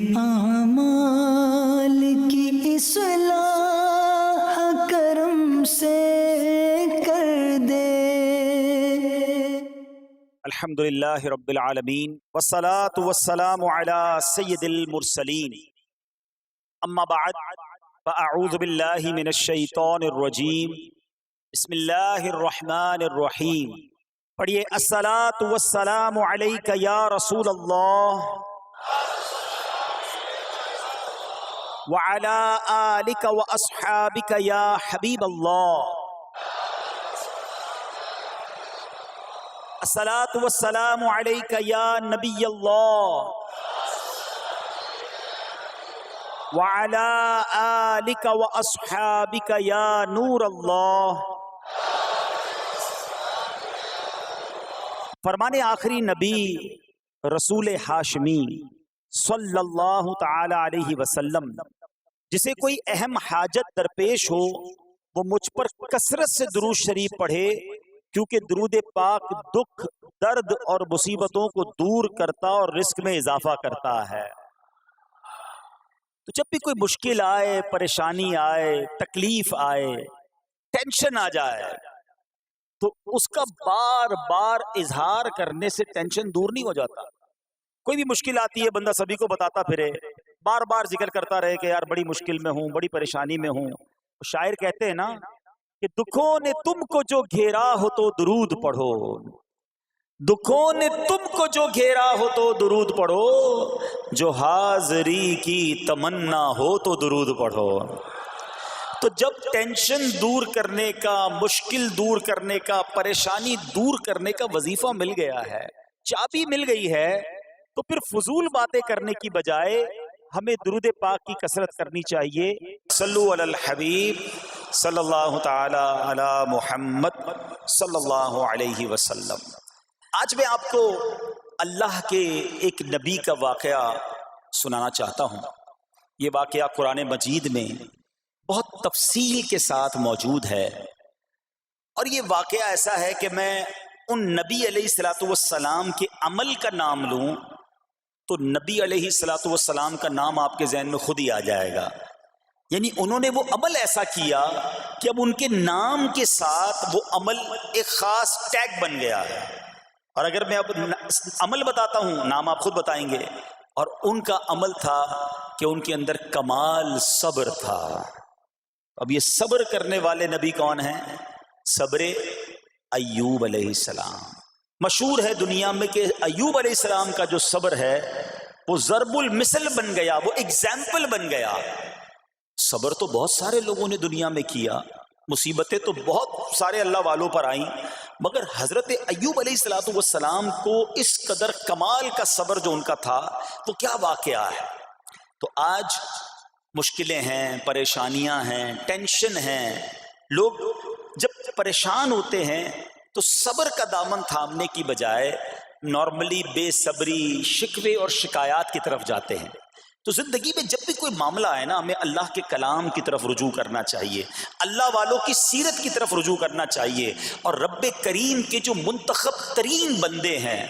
اعمال کی اصلاح کرم سے کر دے۔ الحمدللہ رب العالمین والصلاة والسلام علی سید المرسلین، اما بعد فاعوذ باللہ من الشیطان الرجیم، بسم اللہ الرحمن الرحیم۔ پڑھیے الصلاة والسلام علیک یا رسول اللہ وعلی آلک واصحابک یا حبیب اللہ۔ الصلاة والسلام علیک یا نبی اللہ وعلی آلک واصحابک یا نور اللہ۔ فرمان آخری نبی رسول ہاشمی صلی اللہ تعالی علیہ وسلم، جسے کوئی اہم حاجت درپیش ہو وہ مجھ پر کثرت سے درود شریف پڑھے، کیونکہ درود پاک دکھ، درد اور مصیبتوں کو دور کرتا اور رزق میں اضافہ کرتا ہے۔ تو جب بھی کوئی مشکل آئے، پریشانی آئے، تکلیف آئے، ٹینشن آ جائے، تو اس کا بار بار اظہار کرنے سے ٹینشن دور نہیں ہو جاتا۔ کوئی بھی مشکل آتی ہے بندہ سبھی کو بتاتا پھرے، بار بار ذکر کرتا رہے کہ یار بڑی مشکل میں ہوں، بڑی پریشانی میں ہوں۔ شاعر کہتے ہیں نا کہ دکھوں نے تم کو جو گھیرا ہو تو درود پڑھو، دکھوں نے تم کو جو گھیرا ہو تو درود پڑھو، جو حاضری کی تمنا ہو تو درود پڑھو۔ تو جب ٹینشن دور کرنے کا، مشکل دور کرنے کا، پریشانی دور کرنے کا وظیفہ مل گیا ہے، چابی مل گئی ہے، تو پھر فضول باتیں کرنے کی بجائے ہمیں درود پاک کی کثرت کرنی چاہیے۔ صلو علی الحبیب صلی اللہ تعالی علی محمد صلی اللہ علیہ وسلم۔ آج میں آپ کو اللہ کے ایک نبی کا واقعہ سنانا چاہتا ہوں۔ یہ واقعہ قرآن مجید میں بہت تفصیل کے ساتھ موجود ہے، اور یہ واقعہ ایسا ہے کہ میں ان نبی علیہ الصلوۃ والسلام کے عمل کا نام لوں تو نبی علیہ الصلوۃ والسلام کا نام آپ کے ذہن میں خود ہی آ جائے گا۔ یعنی انہوں نے وہ عمل ایسا کیا کہ اب ان کے نام کے ساتھ وہ عمل ایک خاص ٹیگ بن گیا ہے۔ اور اگر میں اب عمل بتاتا ہوں، نام آپ خود بتائیں گے، اور ان کا عمل تھا کہ ان کے اندر کمال صبر تھا۔ اب یہ صبر کرنے والے نبی کون ہیں؟ صبر ایوب علیہ السلام۔ مشہور ہے دنیا میں کہ ایوب علیہ السلام کا جو صبر ہے وہ ضرب المثل بن گیا، وہ ایگزامپل بن گیا۔ صبر تو بہت سارے لوگوں نے دنیا میں کیا، مصیبتیں تو بہت سارے اللہ والوں پر آئیں، مگر حضرت ایوب علیہ السلام کو اس قدر کمال کا صبر جو ان کا تھا، تو کیا واقعہ ہے۔ تو آج مشکلیں ہیں، پریشانیاں ہیں، ٹینشن ہیں، لوگ جب پریشان ہوتے ہیں تو صبر کا دامن تھامنے کی بجائے نارملی بے صبری، شکوے اور شکایات کی طرف جاتے ہیں۔ تو زندگی میں جب بھی کوئی معاملہ آئے نا، ہمیں اللہ کے کلام کی طرف رجوع کرنا چاہیے، اللہ والوں کی سیرت کی طرف رجوع کرنا چاہیے، اور رب کریم کے جو منتخب ترین بندے ہیں،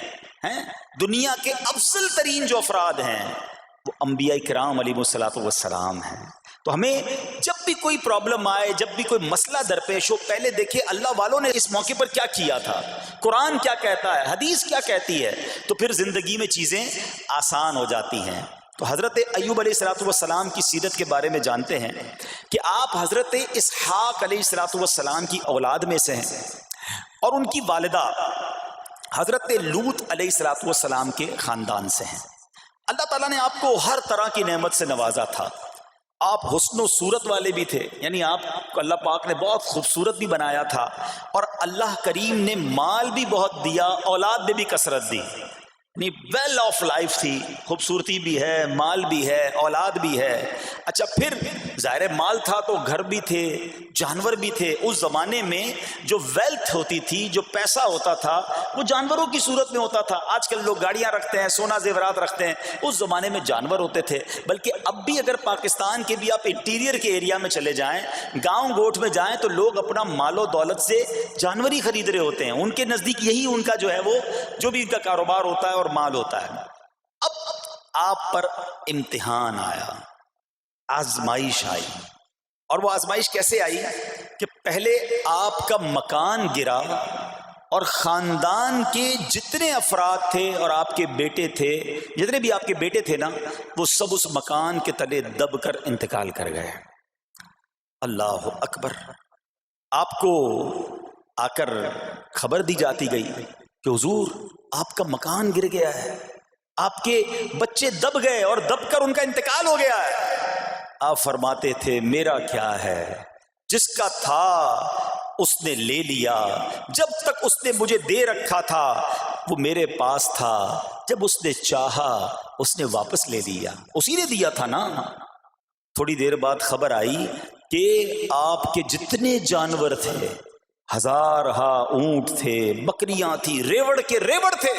دنیا کے افضل ترین جو افراد ہیں، وہ انبیاء کرام علیہ الصلوۃ والسلام ہیں۔ تو ہمیں جب بھی کوئی پرابلم آئے، جب بھی کوئی مسئلہ درپیش ہو، پہلے دیکھیں اللہ والوں نے اس موقع پر کیا کیا تھا، قرآن کیا کہتا ہے، حدیث کیا کہتی ہے، تو پھر زندگی میں چیزیں آسان ہو جاتی ہیں۔ تو حضرت ایوب علیہ الصلوۃ والسلام کی سیرت کے بارے میں جانتے ہیں کہ آپ حضرت اسحاق علیہ الصلوۃ والسلام کی اولاد میں سے ہیں، اور ان کی والدہ حضرت لوط علیہ الصلوۃ والسلام کے خاندان سے ہیں۔ اللہ تعالیٰ نے آپ کو ہر طرح کی نعمت سے نوازا تھا۔ آپ حسن و صورت والے بھی تھے، یعنی آپ کو اللہ پاک نے بہت خوبصورت بھی بنایا تھا، اور اللہ کریم نے مال بھی بہت دیا، اولاد میں بھی کثرت دی، یعنی ویل آف لائف تھی، خوبصورتی بھی ہے، مال بھی ہے، اولاد بھی ہے۔ اچھا، پھر ظاہر مال تھا تو گھر بھی تھے، جانور بھی تھے۔ اس زمانے میں جو ویلتھ ہوتی تھی، جو پیسہ ہوتا تھا، وہ جانوروں کی صورت میں ہوتا تھا۔ آج کل لوگ گاڑیاں رکھتے ہیں، سونا زیورات رکھتے ہیں، اس زمانے میں جانور ہوتے تھے۔ بلکہ اب بھی اگر پاکستان کے بھی آپ انٹیریئر کے ایریا میں چلے جائیں، گاؤں گوٹھ میں جائیں، تو لوگ اپنا مال و دولت سے جانور ہی خرید رہے ہوتے ہیں۔ ان کے نزدیک یہی ان کا جو ہے وہ جو بھی ان کا کاروبار ہوتا ہے اور مال ہوتا ہے۔ اب آپ پر امتحان آیا، آزمائش آئی. اور وہ آزمائش کیسے آئی کہ پہلے آپ کا مکان گرا اور خاندان کے جتنے افراد تھے اور آپ کے بیٹے تھے، جتنے بھی آپ کے بیٹے تھے نا، وہ سب اس مکان کے تلے دب کر انتقال کر گئے. اللہ اکبر. آپ کو آ کر خبر دی جاتی گئی کہ حضور آپ کا مکان گر گیا ہے، آپ کے بچے دب گئے اور دب کر ان کا انتقال ہو گیا ہے. آپ فرماتے تھے میرا کیا ہے، جس کا تھا اس نے لے لیا. جب تک اس نے مجھے دے رکھا تھا وہ میرے پاس تھا، جب اس نے چاہا اس نے واپس لے لیا. اسی نے دیا تھا نا. تھوڑی دیر بعد خبر آئی کہ آپ کے جتنے جانور تھے، ہزارہا اونٹ تھے، بکریاں تھی، ریوڑ کے ریوڑ تھے،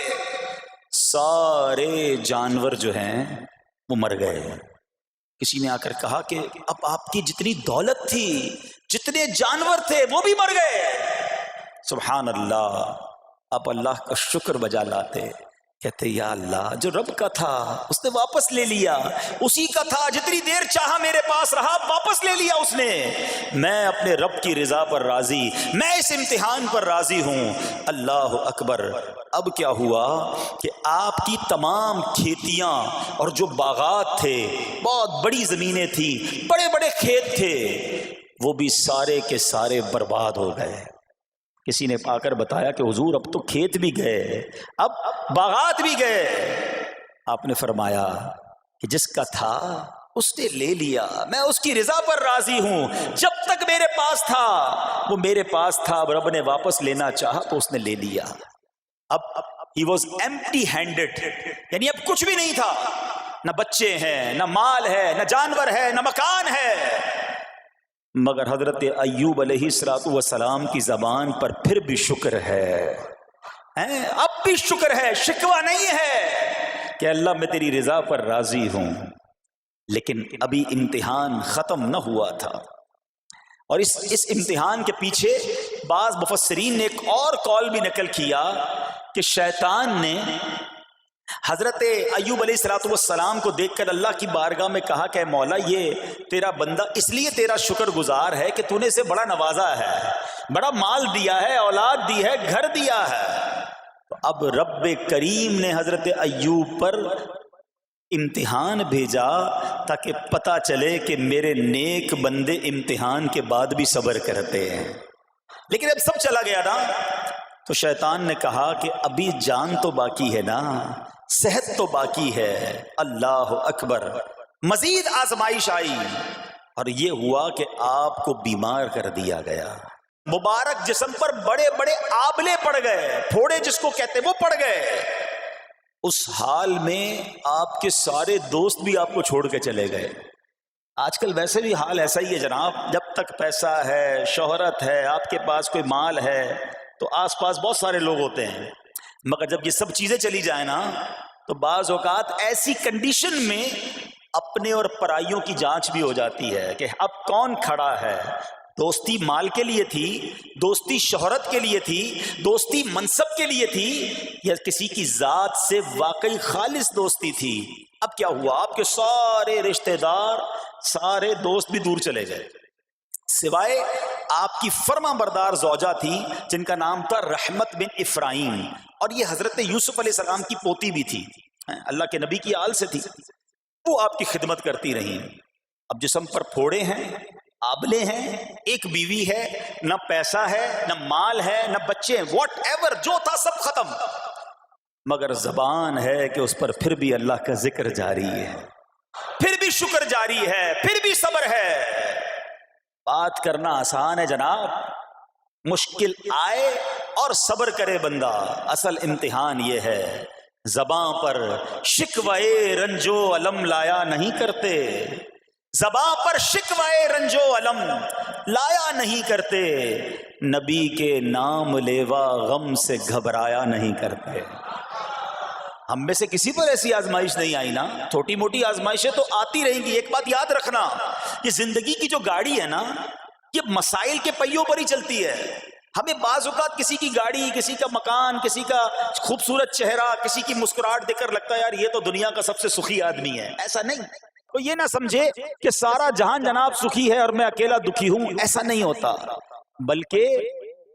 سارے جانور جو ہیں وہ مر گئے. کسی نے آ کر کہا کہ اب آپ کی جتنی دولت تھی، جتنے جانور تھے وہ بھی مر گئے. سبحان اللہ. آپ اللہ کا شکر بجا لاتے، کہتے یا اللہ جو رب کا تھا اس نے واپس لے لیا، اسی کا تھا، جتنی دیر چاہا میرے پاس رہا، واپس لے لیا اس نے. میں اپنے رب کی رضا پر راضی، میں اس امتحان پر راضی ہوں. اللہ اکبر. اب کیا ہوا کہ آپ کی تمام کھیتیاں اور جو باغات تھے، بہت بڑی زمینیں تھیں، بڑے بڑے کھیت تھے، وہ بھی سارے کے سارے برباد ہو گئے. کسی نے آ کر بتایا کہ حضور اب تو کھیت بھی گئے، اب باغات بھی گئے. آپ نے فرمایا کہ جس کا تھا اس نے لے لیا، میں اس کی رضا پر راضی ہوں. جب تک میرے پاس تھا وہ میرے پاس تھا، اب رب نے واپس لینا چاہا تو اس نے لے لیا. اب he was empty handed، یعنی اب کچھ بھی نہیں تھا، نہ بچے ہیں، نہ مال ہے، نہ جانور ہے، نہ مکان ہے. مگر حضرت ایوب علیہ السلام کی زبان پر پھر بھی شکر ہے، اب بھی شکر ہے، شکوہ نہیں ہے کہ اللہ میں تیری رضا پر راضی ہوں. لیکن ابھی امتحان ختم نہ ہوا تھا. اور اس امتحان کے پیچھے بعض مفسرین نے ایک اور قول بھی نقل کیا کہ شیطان نے حضرت ایوب علیہ السلام کو دیکھ کر اللہ کی بارگاہ میں کہا کہ اے مولا یہ تیرا بندہ اس لیے تیرا شکر گزار ہے کہ تو نے اسے بڑا نوازا ہے، بڑا مال دیا ہے، اولاد دی ہے، گھر دیا ہے. تو اب رب کریم نے حضرت ایوب پر امتحان بھیجا تاکہ پتہ چلے کہ میرے نیک بندے امتحان کے بعد بھی صبر کرتے ہیں. لیکن اب سب چلا گیا نا، تو شیطان نے کہا کہ ابھی جان تو باقی ہے نا، صحت تو باقی ہے. اللہ اکبر. مزید آزمائش آئی اور یہ ہوا کہ آپ کو بیمار کر دیا گیا. مبارک جسم پر بڑے بڑے آبلے پڑ گئے، پھوڑے جس کو کہتے وہ پڑ گئے. اس حال میں آپ کے سارے دوست بھی آپ کو چھوڑ کے چلے گئے. آج کل ویسے بھی حال ایسا ہی ہے جناب، جب تک پیسہ ہے، شہرت ہے، آپ کے پاس کوئی مال ہے تو آس پاس بہت سارے لوگ ہوتے ہیں. مگر جب یہ سب چیزیں چلی جائیں نا تو بعض اوقات ایسی کنڈیشن میں اپنے اور پرائیوں کی جانچ بھی ہو جاتی ہے کہ اب کون کھڑا ہے. دوستی مال کے لیے تھی، دوستی شہرت کے لیے تھی، دوستی منصب کے لیے تھی، یا کسی کی ذات سے واقعی خالص دوستی تھی. اب کیا ہوا، آپ کے سارے رشتہ دار، سارے دوست بھی دور چلے گئے، سوائے آپ کی فرما بردار زوجہ تھی جن کا نام تھا رحمت بن افراہیم، اور یہ حضرت یوسف علیہ السلام کی پوتی بھی تھی، اللہ کے نبی کی آل سے تھی. وہ آپ کی خدمت کرتی رہی. اب جسم پر پھوڑے ہیں، آبلے ہیں، ایک بیوی ہے، نہ پیسہ ہے، نہ مال ہے، نہ بچے ہیں، واٹ ایور جو تھا سب ختم. مگر زبان ہے کہ اس پر پھر بھی اللہ کا ذکر جاری ہے، پھر بھی شکر جاری ہے، پھر بھی صبر ہے. بات کرنا آسان ہے جناب، مشکل آئے اور صبر کرے بندہ. اصل امتحان یہ ہے، زباں پر شکوائے رنجو علم لایا نہیں کرتے، زباں پر شکوائے رنجو علم لایا نہیں کرتے، نبی کے نام لیوا غم سے گھبرایا نہیں کرتے. ہم میں سے کسی پر ایسی آزمائش نہیں آئی نا، چھوٹی موٹی آزمائشیں تو آتی رہیں گی. ایک بات یاد رکھنا، یہ زندگی کی جو گاڑی ہے نا، یہ مسائل کے پہیوں پر ہی چلتی ہے. ہمیں بعض اوقات کسی کی گاڑی، کسی کا مکان، کسی کا خوبصورت چہرہ، کسی کی مسکراہٹ دیکھ کر لگتا ہے یار یہ تو دنیا کا سب سے سخی آدمی ہے. ایسا نہیں. تو یہ نہ سمجھے کہ سارا جہان جناب سخی ہے اور میں اکیلا دکھی ہوں. ایسا نہیں ہوتا، بلکہ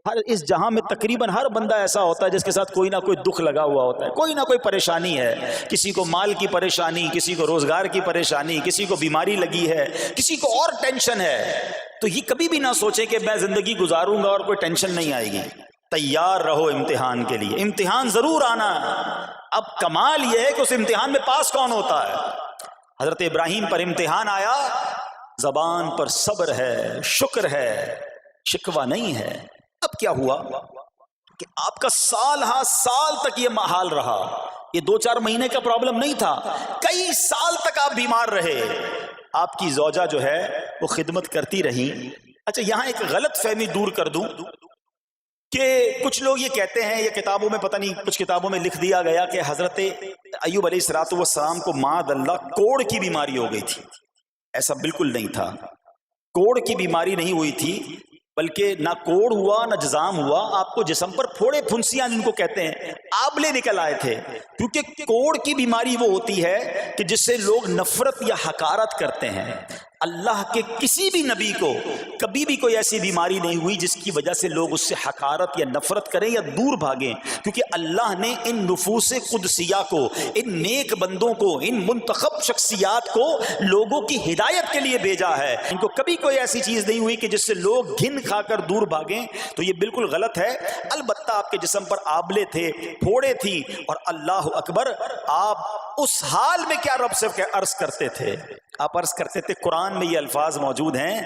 ہر اس جہاں میں تقریباً ہر بندہ ایسا ہوتا ہے جس کے ساتھ کوئی نہ کوئی دکھ لگا ہوا ہوتا ہے، کوئی نہ کوئی پریشانی ہے. کسی کو مال کی پریشانی، کسی کو روزگار کی پریشانی، کسی کو بیماری لگی ہے، کسی کو اور ٹینشن ہے. تو یہ کبھی بھی نہ سوچے کہ میں زندگی گزاروں گا اور کوئی ٹینشن نہیں آئے گی. تیار رہو امتحان کے لیے، امتحان ضرور آنا ہے. اب کمال یہ ہے کہ اس امتحان میں پاس کون ہوتا ہے. حضرت ابراہیم پر امتحان آیا، زبان پر صبر ہے، شکر ہے، شکوہ نہیں ہے. اب کیا ہوا کہ آپ کا سال ہاں سال تک یہ محال رہا. یہ 2-4 مہینے کا پرابلم نہیں تھا، کئی سال تک آپ بیمار رہے. آپ کی زوجہ جو ہے وہ خدمت کرتی رہی. اچھا یہاں ایک غلط فہمی دور کر دوں کہ کچھ لوگ یہ کہتے ہیں، یہ کتابوں میں پتہ نہیں کچھ کتابوں میں لکھ دیا گیا کہ حضرت ایوب علیہ السلام کو معاذ اللہ کوڑ کی بیماری ہو گئی تھی. ایسا بالکل نہیں تھا. کوڑ کی بیماری نہیں ہوئی تھی، بلکہ نہ کوڑ ہوا نہ جزام ہوا. آپ کو جسم پر پھوڑے پھنسیاں جن کو کہتے ہیں آبلے نکل آئے تھے. کیونکہ کوڑ کی بیماری وہ ہوتی ہے کہ جس سے لوگ نفرت یا حقارت کرتے ہیں. اللہ کے کسی بھی نبی کو کبھی بھی کوئی ایسی بیماری نہیں ہوئی جس کی وجہ سے لوگ اس سے حقارت یا نفرت کریں یا دور بھاگیں. کیونکہ اللہ نے ان نفوس قدسیہ کو، ان نیک بندوں کو، ان منتخب شخصیات کو لوگوں کی ہدایت کے لیے بھیجا ہے. ان کو کبھی کوئی ایسی چیز نہیں ہوئی کہ جس سے لوگ گھن کھا کر دور بھاگیں. تو یہ بالکل غلط ہے. البتہ آپ کے جسم پر آبلے تھے، پھوڑے تھی، اور اللہ اکبر آپ اس حال میں کیا رب سے عرض کرتے تھے؟ آپ عرض کرتے تھے، قرآن میں یہ الفاظ موجود ہیں،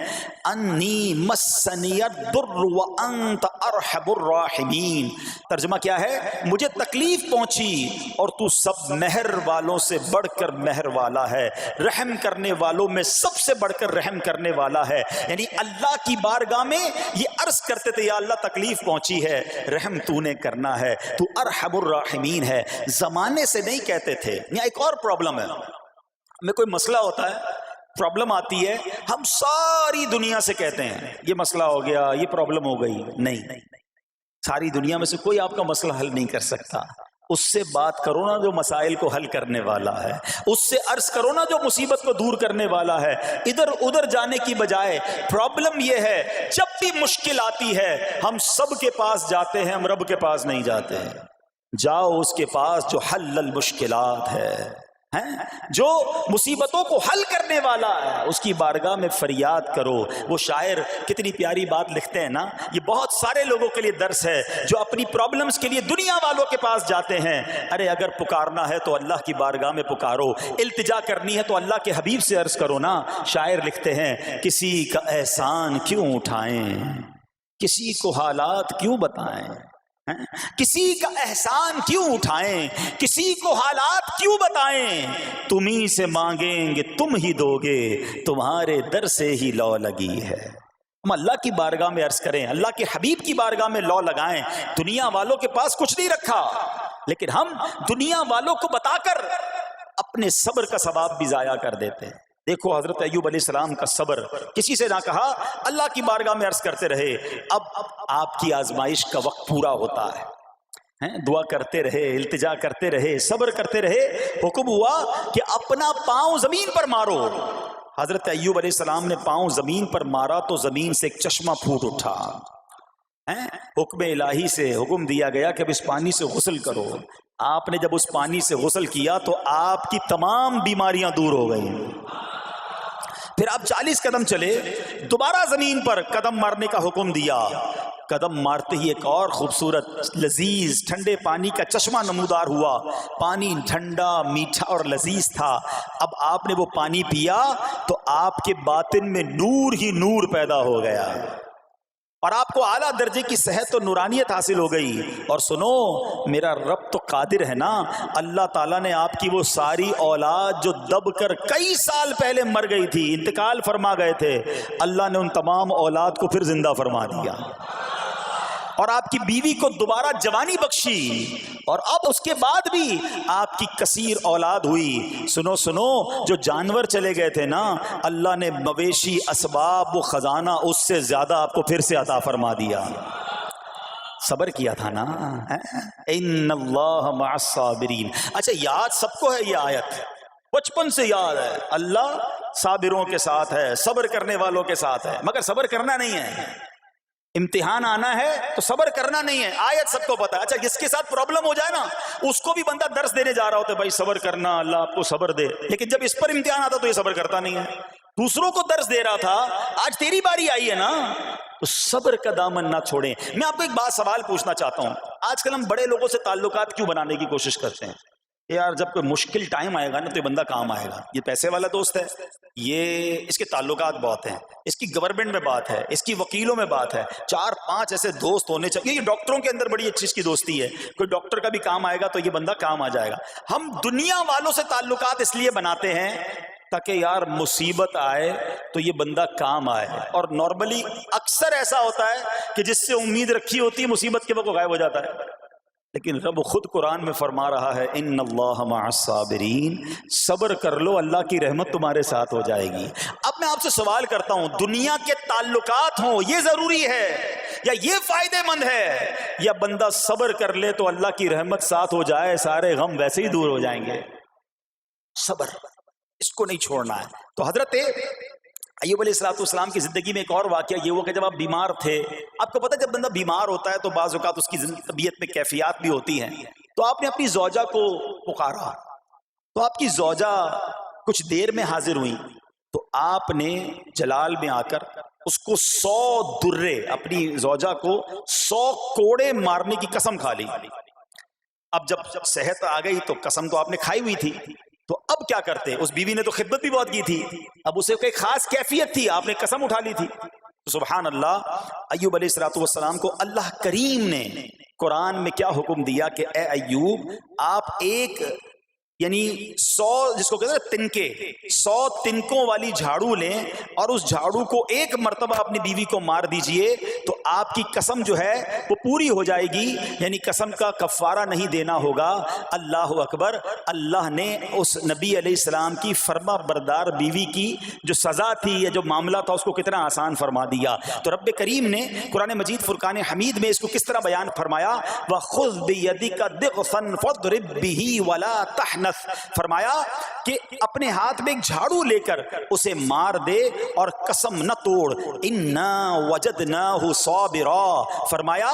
انی مسنی الضر وانت ارحم الراحمین. ترجمہ کیا ہے؟ مجھے تکلیف پہنچی اور تو سب مہر والوں سے بڑھ کر مہر والا ہے، رحم کرنے والوں میں سب سے بڑھ کر رحم کرنے والا ہے. یعنی اللہ کی بارگاہ میں یہ عرض کرتے تھے، یا اللہ تکلیف پہنچی ہے، رحم تو نے کرنا ہے، تو ارحم الراحمین ہے. زمانے سے نہیں کہتے تھے. یہاں ایک اور پرابلم ہے. میں کوئی مسئلہ ہوتا ہے، پرابلم آتی ہے، ہم ساری دنیا سے کہتے ہیں یہ مسئلہ ہو گیا، یہ پرابلم ہو گئی. نہیں، ساری دنیا میں سے کوئی آپ کا مسئلہ حل نہیں کر سکتا. اس سے بات کرو نا جو مسائل کو حل کرنے والا ہے، اس سے عرض کرو نا جو مصیبت کو دور کرنے والا ہے. ادھر ادھر جانے کی بجائے پرابلم یہ ہے جب بھی مشکل آتی ہے ہم سب کے پاس جاتے ہیں، ہم رب کے پاس نہیں جاتے. جاؤ اس کے پاس جو حل المشکلات ہے، جو مصیبتوں کو حل کرنے والا ہے، اس کی بارگاہ میں فریاد کرو. وہ شاعر کتنی پیاری بات لکھتے ہیں نا، یہ بہت سارے لوگوں کے لیے درس ہے جو اپنی پرابلمز کے لیے دنیا والوں کے پاس جاتے ہیں. ارے اگر پکارنا ہے تو اللہ کی بارگاہ میں پکارو، التجا کرنی ہے تو اللہ کے حبیب سے عرض کرو نا. شاعر لکھتے ہیں، کسی کا احسان کیوں اٹھائیں، کسی کو حالات کیوں بتائیں، کسی کا احسان کیوں اٹھائیں، کسی کو حالات کیوں بتائیں. تمہیں سے مانگیں گے تم ہی دو گے، تمہارے در سے ہی لو لگی ہے. ہم اللہ کی بارگاہ میں عرض کریں، اللہ کے حبیب کی بارگاہ میں لو لگائیں. دنیا والوں کے پاس کچھ نہیں رکھا، لیکن ہم دنیا والوں کو بتا کر اپنے صبر کا ثواب بھی ضائع کر دیتے ہیں. دیکھو حضرت ایوب علیہ السلام کا صبر، کسی سے نہ کہا، اللہ کی بارگاہ میں عرض کرتے رہے. اب آپ کی آزمائش کا وقت پورا ہوتا ہے، دعا کرتے رہے، التجا کرتے رہے، صبر کرتے رہے. حکم ہوا کہ اپنا پاؤں زمین پر مارو. حضرت ایوب علیہ السلام نے پاؤں زمین پر مارا تو زمین سے ایک چشمہ پھوٹ اٹھا. حکم الہی سے حکم دیا گیا کہ اب اس پانی سے غسل کرو. آپ نے جب اس پانی سے غسل کیا تو آپ کی تمام بیماریاں دور ہو گئیں. پھر آپ 40 قدم چلے، دوبارہ زمین پر قدم مارنے کا حکم دیا. قدم مارتے ہی ایک اور خوبصورت لذیذ ٹھنڈے پانی کا چشمہ نمودار ہوا. پانی ٹھنڈا، میٹھا اور لذیذ تھا. اب آپ نے وہ پانی پیا تو آپ کے باطن میں نور ہی نور پیدا ہو گیا اور آپ کو اعلیٰ درجے کی صحت و نورانیت حاصل ہو گئی. اور سنو، میرا رب تو قادر ہے نا. اللہ تعالیٰ نے آپ کی وہ ساری اولاد جو دب کر کئی سال پہلے مر گئی تھی، انتقال فرما گئے تھے، اللہ نے ان تمام اولاد کو پھر زندہ فرما دیا اور آپ کی بیوی کو دوبارہ جوانی بخشی، اور اب اس کے بعد بھی آپ کی کثیر اولاد ہوئی. سنو سنو، جو جانور چلے گئے تھے نا، اللہ نے مویشی، اسباب و خزانہ اس سے زیادہ آپ کو پھر سے عطا فرما دیا. صبر کیا تھا نا. ان اللہ مع الصابرین. اچھا یاد سب کو ہے یہ آیت, بچپن سے یاد ہے, اللہ صابروں کے ساتھ ہے, صبر کرنے والوں کے ساتھ ہے, مگر صبر کرنا نہیں ہے. امتحان آنا ہے تو صبر کرنا نہیں ہے, آیت سب کو پتا ہے. اچھا جس کے ساتھ پرابلم ہو جائے نا اس کو بھی بندہ درس دینے جا رہا ہوتا ہے, بھائی صبر کرنا, اللہ آپ کو صبر دے, لیکن جب اس پر امتحان آتا تو یہ صبر کرتا نہیں ہے. دوسروں کو درس دے رہا تھا, آج تیری باری آئی ہے نا, تو صبر کا دامن نہ چھوڑیں. میں آپ کو ایک بات سوال پوچھنا چاہتا ہوں. آج کل ہم بڑے لوگوں سے تعلقات کیوں بنانے کی کوشش کرتے ہیں؟ یار جب کوئی مشکل ٹائم آئے گا نا تو یہ بندہ کام آئے گا, یہ پیسے والا دوست ہے, یہ اس کے تعلقات بہت ہیں, اس کی گورنمنٹ میں بات ہے, اس کی وکیلوں میں بات ہے, 4-5 ایسے دوست ہونے چاہیے. یہ ڈاکٹروں کے اندر بڑی اچھی اس کی دوستی ہے, کوئی ڈاکٹر کا بھی کام آئے گا تو یہ بندہ کام آ جائے گا. ہم دنیا والوں سے تعلقات اس لیے بناتے ہیں تاکہ یار مصیبت آئے تو یہ بندہ کام آئے, اور نارملی اکثر ایسا ہوتا ہے کہ جس سے امید رکھی ہوتی ہے مصیبت کے وقت غائب ہو جاتا ہے. لیکن رب خود قرآن میں فرما رہا ہے ان اللہ مع الصابرین, صبر کر لو اللہ کی رحمت تمہارے ساتھ ہو جائے گی. اب میں آپ سے سوال کرتا ہوں, دنیا کے تعلقات ہوں یہ ضروری ہے یا یہ فائدہ مند ہے, یا بندہ صبر کر لے تو اللہ کی رحمت ساتھ ہو جائے, سارے غم ویسے ہی دور ہو جائیں گے؟ صبر اس کو نہیں چھوڑنا ہے. تو حضرت ایوب علیہ السلام کی زندگی میں ایک اور واقعہ یہ ہوا کہ جب آپ بیمار تھے, آپ کو پتہ جب بندہ بیمار ہوتا ہے تو بعض اوقات اس کی طبیعت میں کیفیات بھی ہوتی ہیں, تو آپ نے اپنی زوجہ کو پکارا, تو آپ کی زوجہ کچھ دیر میں حاضر ہوئی, تو آپ نے جلال میں آ کر اس کو 100 درے, اپنی زوجہ کو 100 کوڑے مارنے کی قسم کھا لی. اب جب صحت آ گئی تو قسم تو آپ نے کھائی ہوئی تھی, تو اب کیا کرتے؟ اس بیوی نے تو خدمت بھی بہت کی تھی, اب اسے کوئی خاص کیفیت تھی, آپ نے قسم اٹھا لی تھی. سبحان اللہ, ایوب علیہ السلام کو اللہ کریم نے قرآن میں کیا حکم دیا کہ اے ایوب آپ ایک یعنی 100 جس کو کہتے ہیں تنکے 100 تنکوں والی جھاڑو لیں اور اس جھاڑو کو ایک مرتبہ اپنی بیوی کو مار دیجئے تو آپ کی قسم جو ہے وہ پوری ہو جائے گی, یعنی قسم کا کفارہ نہیں دینا ہوگا. اللہ اکبر. اللہ نے اس نبی علیہ السلام کی فرما بردار بیوی کی جو سزا تھی یا جو معاملہ تھا اس کو کتنا آسان فرما دیا. تو رب کریم نے قرآن مجید فرقان حمید میں اس کو کس طرح بیان فرمایا, وَخُذْ بِيَدِكَ ضِغْثًا فَاضْرِب بِهِ وَلَا تَحْنَثْ, فرمایا کہ اپنے ہاتھ میں ایک جھاڑو لے کر اسے مار دے اور قسم نہ توڑ. اِنَّا وَجَدْنَاهُ صَابِرًا, فرمایا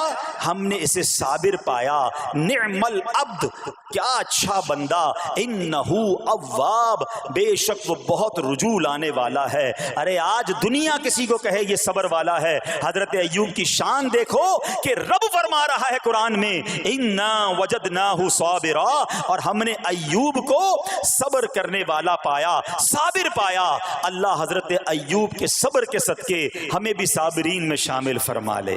ہم نے اسے صابر پایا. نعم العبد, کیا اچھا بندہ. اِنَّهُ اواب, بے شک وہ بہت رجوع لانے والا ہے. ارے آج دنیا کسی کو کہے یہ صبر والا ہے, حضرت ایوب کی شان دیکھو کہ رب فرما رہا ہے قرآن میں اِنَّا وَجَدْنَاهُ صَابِرًا, اور ہم نے ایوب کو صبر کرنے والا پایا, صابر پایا. اللہ حضرت ایوب کے صبر کے صدقے ہمیں بھی صابرین میں شامل فرما لے.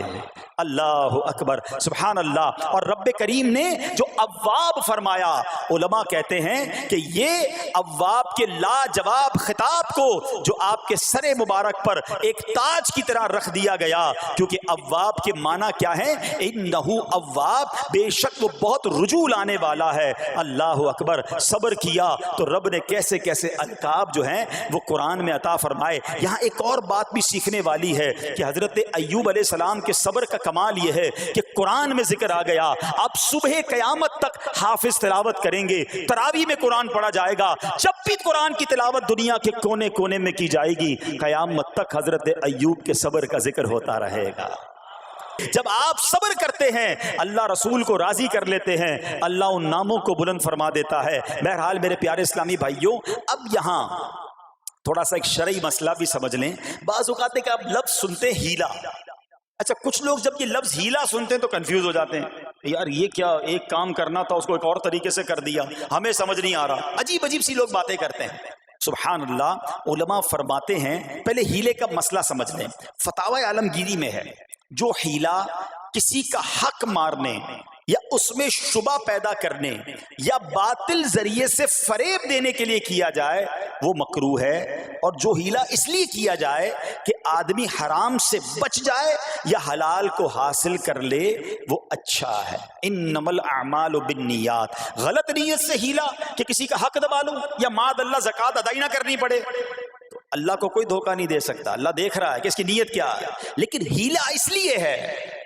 اللہ اکبر, سبحان اللہ. اور رب کریم نے جو اواب فرمایا, علماء کہتے ہیں کہ یہ اواب کے لاجواب خطاب کو جو آپ کے سر مبارک پر ایک تاج کی طرح رکھ دیا گیا, کیونکہ اواب کے معنی کیا ہے؟ انہو اواب, بے شک وہ بہت رجوع لانے والا ہے. اللہ اکبر. صبر کیا تو رب نے کیسے کیسے القاب جو ہیں وہ قرآن میں عطا فرمائے. یہاں ایک اور بات بھی سیکھنے والی ہے کہ حضرت ایوب علیہ السلام کے صبر کا کمال یہ ہے کہ قرآن میں ذکر آ گیا, آپ صبح قیامت تک حافظ تلاوت کریں گے, تراویح میں قرآن پڑھا جائے گا, جب بھی قرآن کی تلاوت دنیا کے کونے کونے میں کی جائے گی, قیامت تک حضرت ایوب کے صبر کا ذکر ہوتا رہے گا. جب آپ صبر کرتے ہیں اللہ رسول کو راضی کر لیتے ہیں, اللہ ان ناموں کو بلند فرما دیتا ہے. بہرحال میرے پیارے اسلامی بھائیوں, اب یہاں تھوڑا سا ایک شرعی مسئلہ بھی سمجھ لیں. بعض اوقات ہے کہ آپ لفظ سنتے ہیلا, اچھا کچھ لوگ جب یہ لفظ ہیلا سنتے ہیں تو کنفیوز ہو جاتے ہیں, یار یہ کیا, ایک کام کرنا تھا اس کو ایک اور طریقے سے کر دیا, ہمیں سمجھ نہیں آ رہا. عجیب عجیب سی لوگ باتیں کرتے ہیں. سبحان اللہ. علماء فرماتے ہیں پہلے ہیلے کا مسئلہ سمجھ لیں. فتاوی عالمگیری میں ہے جو ہیلا کسی کا حق مارنے یا اس میں شبہ پیدا کرنے یا باطل ذریعے سے فریب دینے کے لیے کیا جائے وہ مکروہ ہے, اور جو ہیلا اس لیے کیا جائے کہ آدمی حرام سے بچ جائے یا حلال کو حاصل کر لے وہ اچھا ہے. انما الاعمال بالنیات, غلط نیت سے ہیلا کہ کسی کا حق دبا لو یا معاذ اللہ زکوٰۃ ادائی نہ کرنی پڑے, اللہ کو کوئی دھوکہ نہیں دے سکتا, اللہ دیکھ رہا ہے کہ اس کی نیت کیا ہے. لیکن ہیلا اس لیے ہے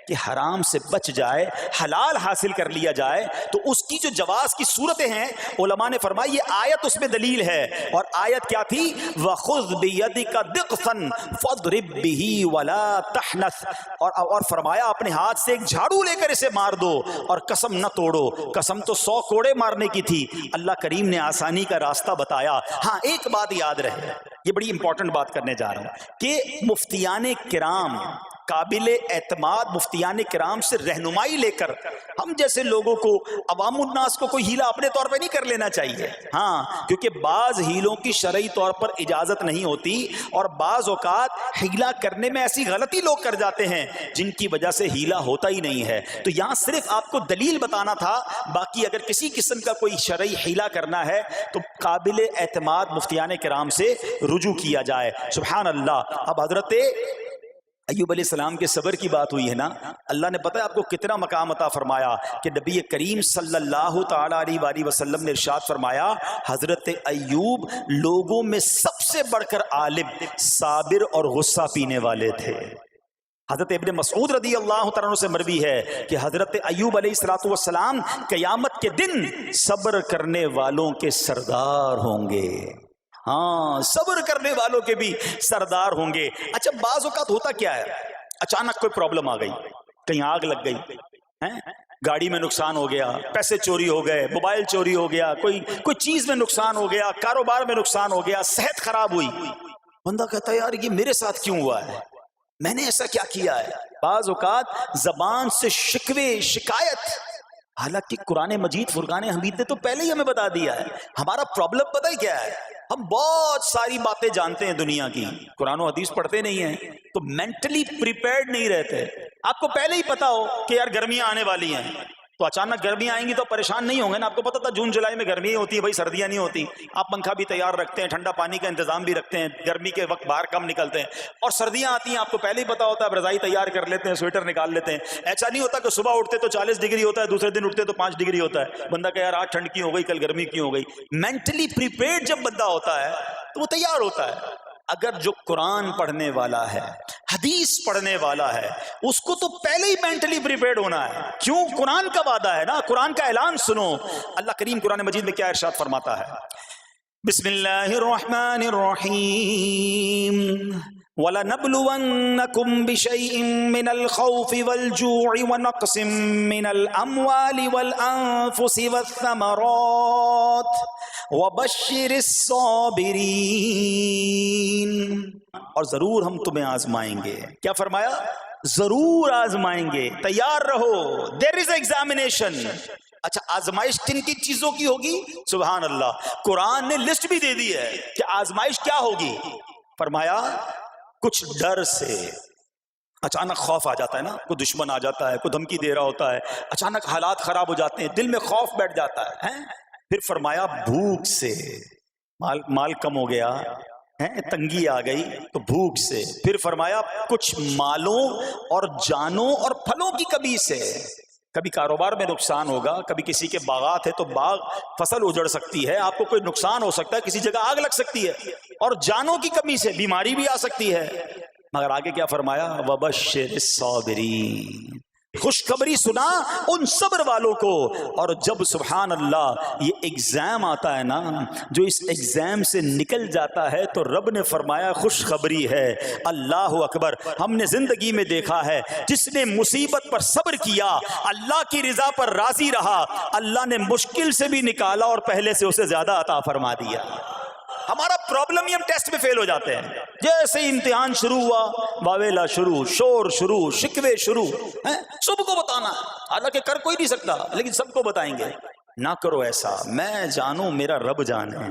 کہ حرام سے بچ جائے، حلال حاصل کر لیا جائے، تو اس کی جو جواز کی صورتیں ہیں علماء نے فرمایا یہ آیت اس میں دلیل ہے. اور آیت کیا تھی؟ وَخُذْ بِيَدِكَ ضِغْثًا فَاضْرِبْ بِهِ وَلَا تَحْنَثْ، اور فرمایا اپنے ہاتھ سے ایک جھاڑو لے کر اسے مار دو اور قسم نہ توڑو. قسم تو 100 کوڑے مارنے کی تھی، اللہ کریم نے آسانی کا راستہ بتایا. ہاں ایک بات یاد رہے، یہ بڑی امپورٹنٹ بات کرنے جا رہا ہوں کہ مفتیان کرام، قابل اعتماد مفتیان کرام سے رہنمائی لے کر ہم جیسے لوگوں کو، عوام الناس کو کوئی ہیلا اپنے طور پہ نہیں کر لینا چاہیے. ہاں کیونکہ بعض ہیلوں کی شرعی طور پر اجازت نہیں ہوتی، اور بعض اوقات ہیلا کرنے میں ایسی غلطی لوگ کر جاتے ہیں جن کی وجہ سے ہیلا ہوتا ہی نہیں ہے. تو یہاں صرف آپ کو دلیل بتانا تھا، باقی اگر کسی قسم کا کوئی شرعی ہیلا کرنا ہے تو قابل اعتماد مفتیان کرام سے رجوع کیا جائے. سبحان اللہ. اب حضرت ایوب علیہ السلام کے صبر کی بات ہوئی ہے نا، اللہ نے پتہ ہے آپ کو کتنا مقام عطا فرمایا کہ نبی کریم صلی اللہ تعالی علیہ وآلہ وسلم نے ارشاد فرمایا حضرت ایوب لوگوں میں سب سے بڑھ کر عالم، صابر اور غصہ پینے والے تھے. حضرت ابن مسعود رضی اللہ تعالیٰ عنہ سے مروی ہے کہ حضرت ایوب علیہ السلام قیامت کے دن صبر کرنے والوں کے سردار ہوں گے. ہاں صبر کرنے والوں کے بھی سردار ہوں گے. اچھا بعض اوقات ہوتا کیا ہے، اچانک کوئی پرابلم آ گئی، کہیں آگ لگ گئی، گاڑی میں نقصان ہو گیا، پیسے چوری ہو گئے، موبائل چوری ہو گیا، کوئی چیز میں نقصان ہو گیا، کاروبار میں نقصان ہو گیا، صحت خراب ہوئی. بندہ کہتا ہے یار یہ میرے ساتھ کیوں ہوا ہے، میں نے ایسا کیا کیا ہے. بعض اوقات زبان سے شکوے، شکایت، حالانکہ قرآن مجید فرقان حمید نے تو پہلے ہی ہمیں بتا دیا ہے. ہمارا پرابلم پتہ ہی کیا ہے، ہم بہت ساری باتیں جانتے ہیں دنیا کی، قرآن و حدیث پڑھتے نہیں ہیں، تو مینٹلی پریپیئرڈ نہیں رہتے. آپ کو پہلے ہی پتا ہو کہ یار گرمیاں آنے والی ہیں، تو اچانک گرمیاں آئیں گی تو پریشان نہیں ہوں گے نا. آپ کو پتا تھا جون جولائی میں گرمیاں ہوتی ہیں، بھائی سردیاں نہیں ہوتی. آپ پنکھا بھی تیار رکھتے ہیں، ٹھنڈا پانی کا انتظام بھی رکھتے ہیں، گرمی کے وقت باہر کم نکلتے ہیں. اور سردیاں آتی ہیں آپ کو پہلے ہی پتا ہوتا ہے، اب رضائی تیار کر لیتے ہیں، سویٹر نکال لیتے ہیں. ایسا نہیں ہوتا کہ صبح اٹھتے تو 40 ڈگری ہوتا ہے، دوسرے دن اٹھتے تو 5 ڈگری ہوتا ہے. بندہ کہ یار آج ٹھنڈ کیوں ہو گئی، کل گرمی کیوں ہو گئی. مینٹلی پریپیئرڈ جب بندہ ہوتا ہے تو وہ تیار ہوتا ہے. اگر جو قرآن پڑھنے والا ہے، حدیث پڑھنے والا ہے، اس کو تو پہلے ہی مینٹلی پریپیئرڈ ہونا ہے. کیوں؟ قرآن کا وعدہ ہے نا، قرآن کا اعلان سنو. اللہ کریم قرآن مجید میں کیا ارشاد فرماتا ہے؟ بسم اللہ الرحمن الرحیم وَلَنَبْلُوَنَّكُمْ بِشَيْءٍ مِّنَ الْخَوْفِ وَالْجُوعِ وَنَقْصٍ مِّنَ الْأَمْوَالِ وَالْأَنفُسِ وَالثَّمَرَاتِ وَبَشِّرِ الصَّابِرِينَ. اور ضرور ہم تمہیں آزمائیں گے. کیا فرمایا؟ ضرور آزمائیں گے، تیار رہو. there is examination. اچھا آزمائش کن کی چیزوں کی ہوگی؟ سبحان اللہ. قرآن نے لسٹ بھی دے دی ہے کہ آزمائش کیا ہوگی. فرمایا کچھ ڈر سے، اچانک خوف آ جاتا ہے نا، کوئی دشمن آ جاتا ہے، کوئی دھمکی دے رہا ہوتا ہے، اچانک حالات خراب ہو جاتے ہیں، دل میں خوف بیٹھ جاتا ہے. پھر فرمایا بھوک سے، مال کم ہو گیا، تنگی آ گئی تو بھوک سے. پھر فرمایا کچھ مالوں اور جانوں اور پھلوں کی کمی سے. کبھی کاروبار میں نقصان ہوگا، کبھی کسی کے باغات ہے تو باغ فصل اجڑ سکتی ہے، آپ کو کوئی نقصان ہو سکتا ہے، کسی جگہ آگ لگ سکتی ہے، اور جانوں کی کمی سے بیماری بھی آ سکتی ہے. مگر آگے کیا فرمایا؟ وَبَشِّرِ الصَّابِرِينَ. خوشخبری سنا ان صبر والوں کو. اور جب سبحان اللہ یہ ایگزام آتا ہے نا، جو اس ایگزام سے نکل جاتا ہے تو رب نے فرمایا خوشخبری ہے. اللہ اکبر. ہم نے زندگی میں دیکھا ہے جس نے مصیبت پر صبر کیا، اللہ کی رضا پر راضی رہا، اللہ نے مشکل سے بھی نکالا اور پہلے سے اسے زیادہ عطا فرما دیا. ہمارا پرابلم ہی ہم ٹیسٹ میں فیل ہو جاتے ہیں. جیسے ہی امتحان شروع ہوا، واویلا شروع، شور شروع، شکوے شروع. سب کو بتانا، حالانکہ کر کوئی نہیں سکتا لیکن سب کو بتائیں گے. نہ کرو ایسا. میں جانوں میرا رب جانے،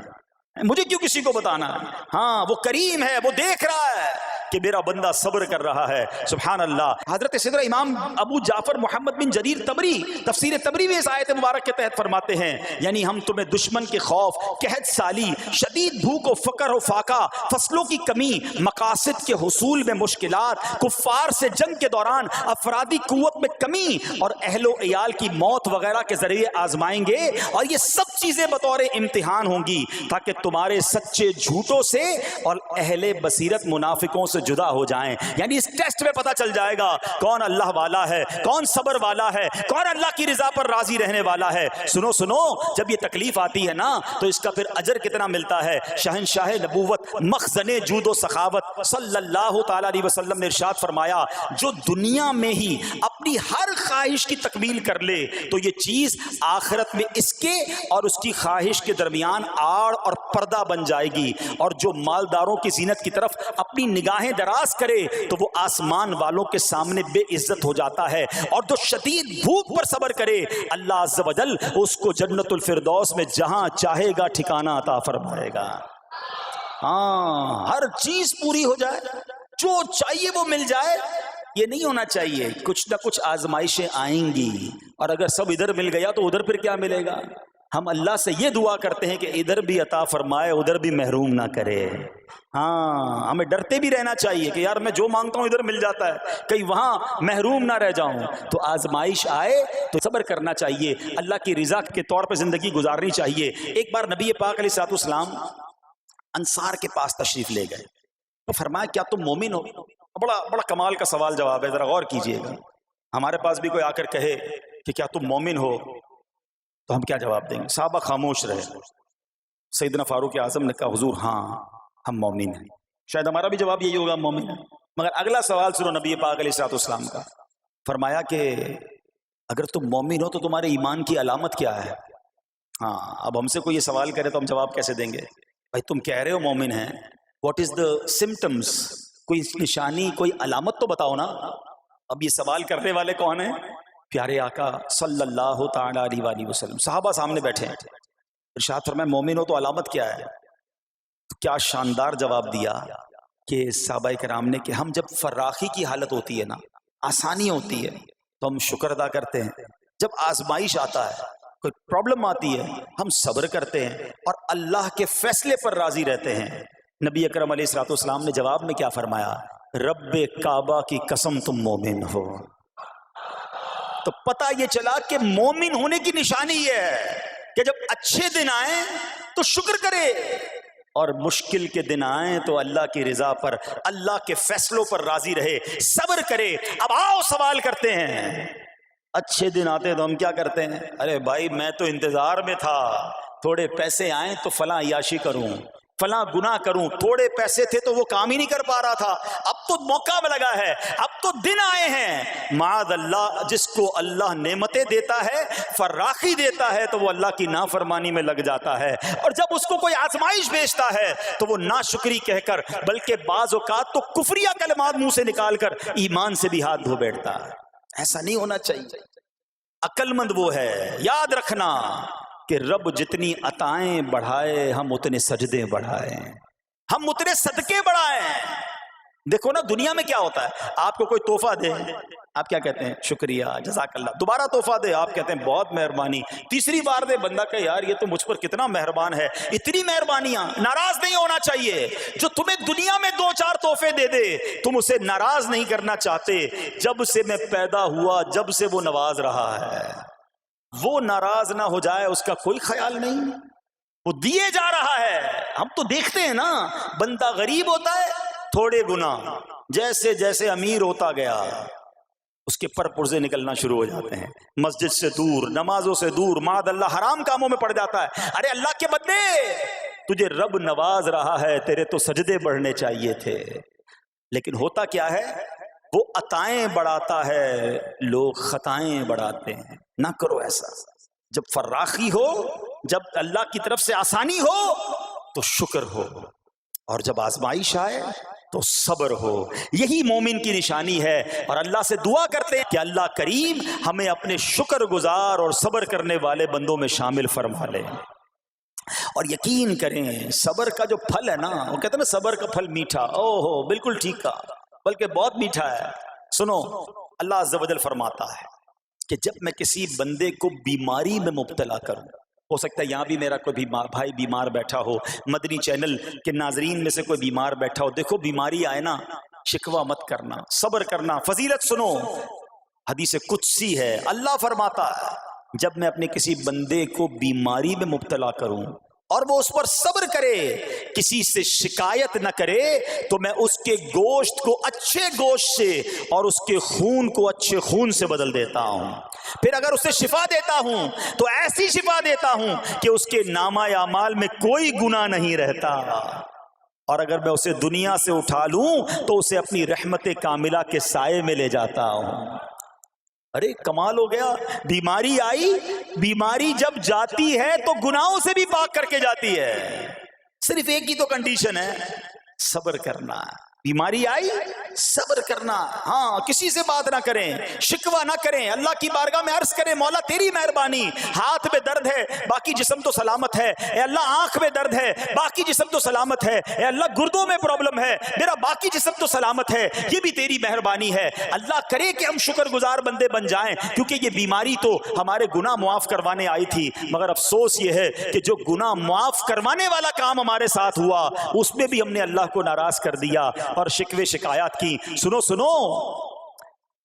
مجھے کیوں کسی کو بتانا. ہاں وہ کریم ہے، وہ دیکھ رہا ہے کہ میرا بندہ صبر کر رہا ہے. سبحان اللہ. حضرت سیدنا امام ابو جعفر محمد بن جریر طبری تفسیر طبری میں اس آیت مبارک کے تحت فرماتے ہیں یعنی ہم تمہیں دشمن کے خوف، قحط سالی، شدید بھوک و فقر و فاقہ، فصلوں کی کمی، مقاصد کے حصول میں مشکلات، کفار سے جنگ کے دوران افرادی قوت میں کمی اور اہل و عیال کی موت وغیرہ کے ذریعے آزمائیں گے. اور یہ سب چیزیں بطور امتحان ہوں گی تاکہ تمہارے سچے جھوٹوں سے اور اہل بصیرت منافقوں سے جدا ہو جائیں. یعنی اس ٹیسٹ میں پتہ چل جائے گا کون اللہ والا ہے, کون صبر والا ہے, کون اللہ کی رضا پر راضی رہنے والا ہے. سنو سنو, جب یہ تکلیف آتی ہے نا تو اس کا پھر اجر کتنا ملتا ہے. شہنشاہ نبوت مخزن جود و سخاوت صلی اللہ تعالی علیہ وسلم نے ارشاد فرمایا, جو دنیا میں ہی اپنی ہر خواہش کی تکمیل کر لے تو یہ چیز آخرت میں اس کے اور اس کی خواہش کے درمیان آڑ اور پردہ بن جائے گی. اور جو مالداروں کی زینت کی طرف اپنی نگاہیں دراز کرے تو وہ آسمان والوں کے سامنے بے عزت ہو جاتا ہے. اور جو شدید بھوک پر صبر کرے اللہ عز و جل اس کو جنت الفردوس میں جہاں چاہے گا ٹھکانہ عطا فرمائے گا. ہاں, ہر چیز پوری ہو جائے, جو چاہیے وہ مل جائے, یہ نہیں ہونا چاہیے. کچھ نہ کچھ آزمائشیں آئیں گی, اور اگر سب ادھر مل گیا تو ادھر پھر کیا ملے گا. ہم اللہ سے یہ دعا کرتے ہیں کہ ادھر بھی عطا فرمائے, ادھر بھی محروم نہ کرے. ہاں, ہمیں ڈرتے بھی رہنا چاہیے کہ یار میں جو مانگتا ہوں ادھر مل جاتا ہے, کہیں وہاں محروم نہ رہ جاؤں. تو آزمائش آئے تو صبر کرنا چاہیے, اللہ کی رضا کے طور پہ زندگی گزارنی چاہیے. ایک بار نبی پاک علیہ الصلوۃ والسلام انصار کے پاس تشریف لے گئے تو فرمایا کیا تم مومن ہو؟ بڑا کمال کا سوال جواب ہے, ذرا غور کیجئے گا. ہمارے پاس بھی کوئی آ کر کہے کہ کیا تم مومن ہو تو ہم کیا جواب دیں گے؟ صحابہ خاموش رہے. سیدنا فاروق اعظم نے کہا حضور ہاں ہم مومن ہیں. شاید ہمارا بھی جواب یہی ہوگا, مومن ہیں. مگر اگلا سوال سنو نبی پاک علیہ الصلوۃ والسلام کا. فرمایا کہ اگر تم مومن ہو تو تمہارے ایمان کی علامت کیا ہے؟ ہاں, اب ہم سے کوئی یہ سوال کرے تو ہم جواب کیسے دیں گے؟ بھائی تم کہہ رہے ہو مومن ہیں, واٹ از دا سمٹمز, کوئی نشانی کوئی علامت تو بتاؤ نا. اب یہ سوال کرنے والے کون ہیں؟ پیارے آقا صلی اللہ تعالی علیہ وآلہ وسلم. صحابہ سامنے بیٹھے ہیں. ارشاد فرمایا مومن ہو تو علامت کیا ہے؟ کیا شاندار جواب دیا کہ صحابہ کرام نے کہ ہم جب فراخی کی حالت ہوتی ہے نا, آسانی ہوتی ہے تو ہم شکر ادا کرتے ہیں. جب آزمائش آتا ہے, کوئی پرابلم آتی ہے, ہم صبر کرتے ہیں اور اللہ کے فیصلے پر راضی رہتے ہیں. نبی اکرم علیہ الصلوۃ والسلام نے جواب میں کیا فرمایا؟ رب کعبہ کی قسم تم مومن ہو. تو پتہ یہ چلا کہ مومن ہونے کی نشانی یہ ہے کہ جب اچھے دن آئیں تو شکر کرے, اور مشکل کے دن آئیں تو اللہ کی رضا پر, اللہ کے فیصلوں پر راضی رہے, صبر کرے. اب آؤ سوال کرتے ہیں. اچھے دن آتے تو ہم کیا کرتے ہیں؟ ارے بھائی میں تو انتظار میں تھا, تھوڑے پیسے آئیں تو فلاں عیاشی کروں, فلاں گناہ کروں. تھوڑے پیسے تھے تو وہ کام ہی نہیں کر پا رہا تھا, اب تو موقع لگا ہے, اب تو دن آئے ہیں. معاذ اللہ, جس کو اللہ نعمتیں دیتا ہے, فراخی دیتا ہے, تو وہ اللہ کی نافرمانی میں لگ جاتا ہے. اور جب اس کو کوئی آزمائش بھیجتا ہے تو وہ ناشکری کہہ کر, بلکہ بعض اوقات تو کفریہ کلمات منہ سے نکال کر ایمان سے بھی ہاتھ دھو بیٹھتا ہے. ایسا نہیں ہونا چاہیے. عقل مند وہ ہے, یاد رکھنا کہ رب جتنی عطائیں بڑھائے ہم اتنے سجدے بڑھائیں, ہم اتنے صدقے بڑھائیں. دیکھو نا دنیا میں کیا ہوتا ہے, آپ کو کوئی تحفہ دے, آپ کیا کہتے ہیں؟ شکریہ, جزاک اللہ. دوبارہ تحفہ دے, آپ کہتے ہیں بہت مہربانی. تیسری بار دے, بندہ کہ یار یہ تو مجھ پر کتنا مہربان ہے. اتنی مہربانیاں. ناراض نہیں ہونا چاہیے. جو تمہیں دنیا میں 2-4 تحفے دے دے, تم اسے ناراض نہیں کرنا چاہتے. جب سے میں پیدا ہوا, جب سے وہ نواز رہا ہے, وہ ناراض نہ ہو جائے اس کا کوئی خیال نہیں. وہ دیے جا رہا ہے. ہم تو دیکھتے ہیں نا, بندہ غریب ہوتا ہے, تھوڑے گناہ, جیسے جیسے امیر ہوتا گیا اس کے پر پرزے نکلنا شروع ہو جاتے ہیں, مسجد سے دور, نمازوں سے دور, معاذ اللہ حرام کاموں میں پڑ جاتا ہے. ارے اللہ کے بندے, تجھے رب نواز رہا ہے, تیرے تو سجدے بڑھنے چاہیے تھے. لیکن ہوتا کیا ہے, وہ عطائیں بڑھاتا ہے, لوگ خطائیں بڑھاتے ہیں. نہ کرو ایسا. جب فراخی ہو, جب اللہ کی طرف سے آسانی ہو تو شکر ہو, اور جب آزمائش آئے تو صبر ہو. یہی مومن کی نشانی ہے. اور اللہ سے دعا کرتے ہیں کہ اللہ کریم ہمیں اپنے شکر گزار اور صبر کرنے والے بندوں میں شامل فرما لے. اور یقین کریں صبر کا جو پھل ہے نا, وہ کہتے ہیں نا صبر کا پھل میٹھا. او ہو, بالکل ٹھیک کہا, بلکہ بہت میٹھا ہے. سنو, اللہ عز و جل فرماتا ہے کہ جب میں کسی بندے کو بیماری میں مبتلا کروں, ہو سکتا ہے یہاں بھی میرا کوئی بھائی بیمار بیٹھا ہو, مدنی چینل کے ناظرین میں سے کوئی بیمار بیٹھا ہو. دیکھو بیماری آئے نا, شکوہ مت کرنا, صبر کرنا. فضیلت سنو, حدیث قدسی ہے, اللہ فرماتا ہے جب میں اپنے کسی بندے کو بیماری میں مبتلا کروں اور وہ اس پر صبر کرے, کسی سے شکایت نہ کرے, تو میں اس کے گوشت کو اچھے گوشت سے اور اس کے خون کو اچھے خون سے بدل دیتا ہوں. پھر اگر اسے شفا دیتا ہوں تو ایسی شفا دیتا ہوں کہ اس کے نامہ اعمال میں کوئی گناہ نہیں رہتا. اور اگر میں اسے دنیا سے اٹھا لوں تو اسے اپنی رحمت کاملہ کے سائے میں لے جاتا ہوں. ارے کمال ہو گیا. بیماری آئی, بیماری جب جاتی ہے تو گناہوں سے بھی پاک کر کے جاتی ہے. صرف ایک ہی تو کنڈیشن ہے, صبر کرنا. بیماری آئی, صبر کرنا. ہاں, کسی سے بات نہ کریں, شکوہ نہ کریں, اللہ کی بارگاہ میں عرض کریں مولا تیری مہربانی, ہاتھ میں درد ہے باقی جسم تو سلامت ہے, اے اللہ آنکھ میں درد ہے باقی جسم تو سلامت ہے, اے اللہ گردوں میں پرابلم ہے میرا باقی جسم تو سلامت ہے, یہ بھی تیری مہربانی ہے. اللہ کرے کہ ہم شکر گزار بندے بن جائیں, کیونکہ یہ بیماری تو ہمارے گناہ معاف کروانے آئی تھی, مگر افسوس یہ ہے کہ جو گناہ معاف کروانے والا کام ہمارے ساتھ ہوا اس میں بھی ہم نے اللہ کو ناراض کر دیا اور شکوے شکایات کی. سنو سنو,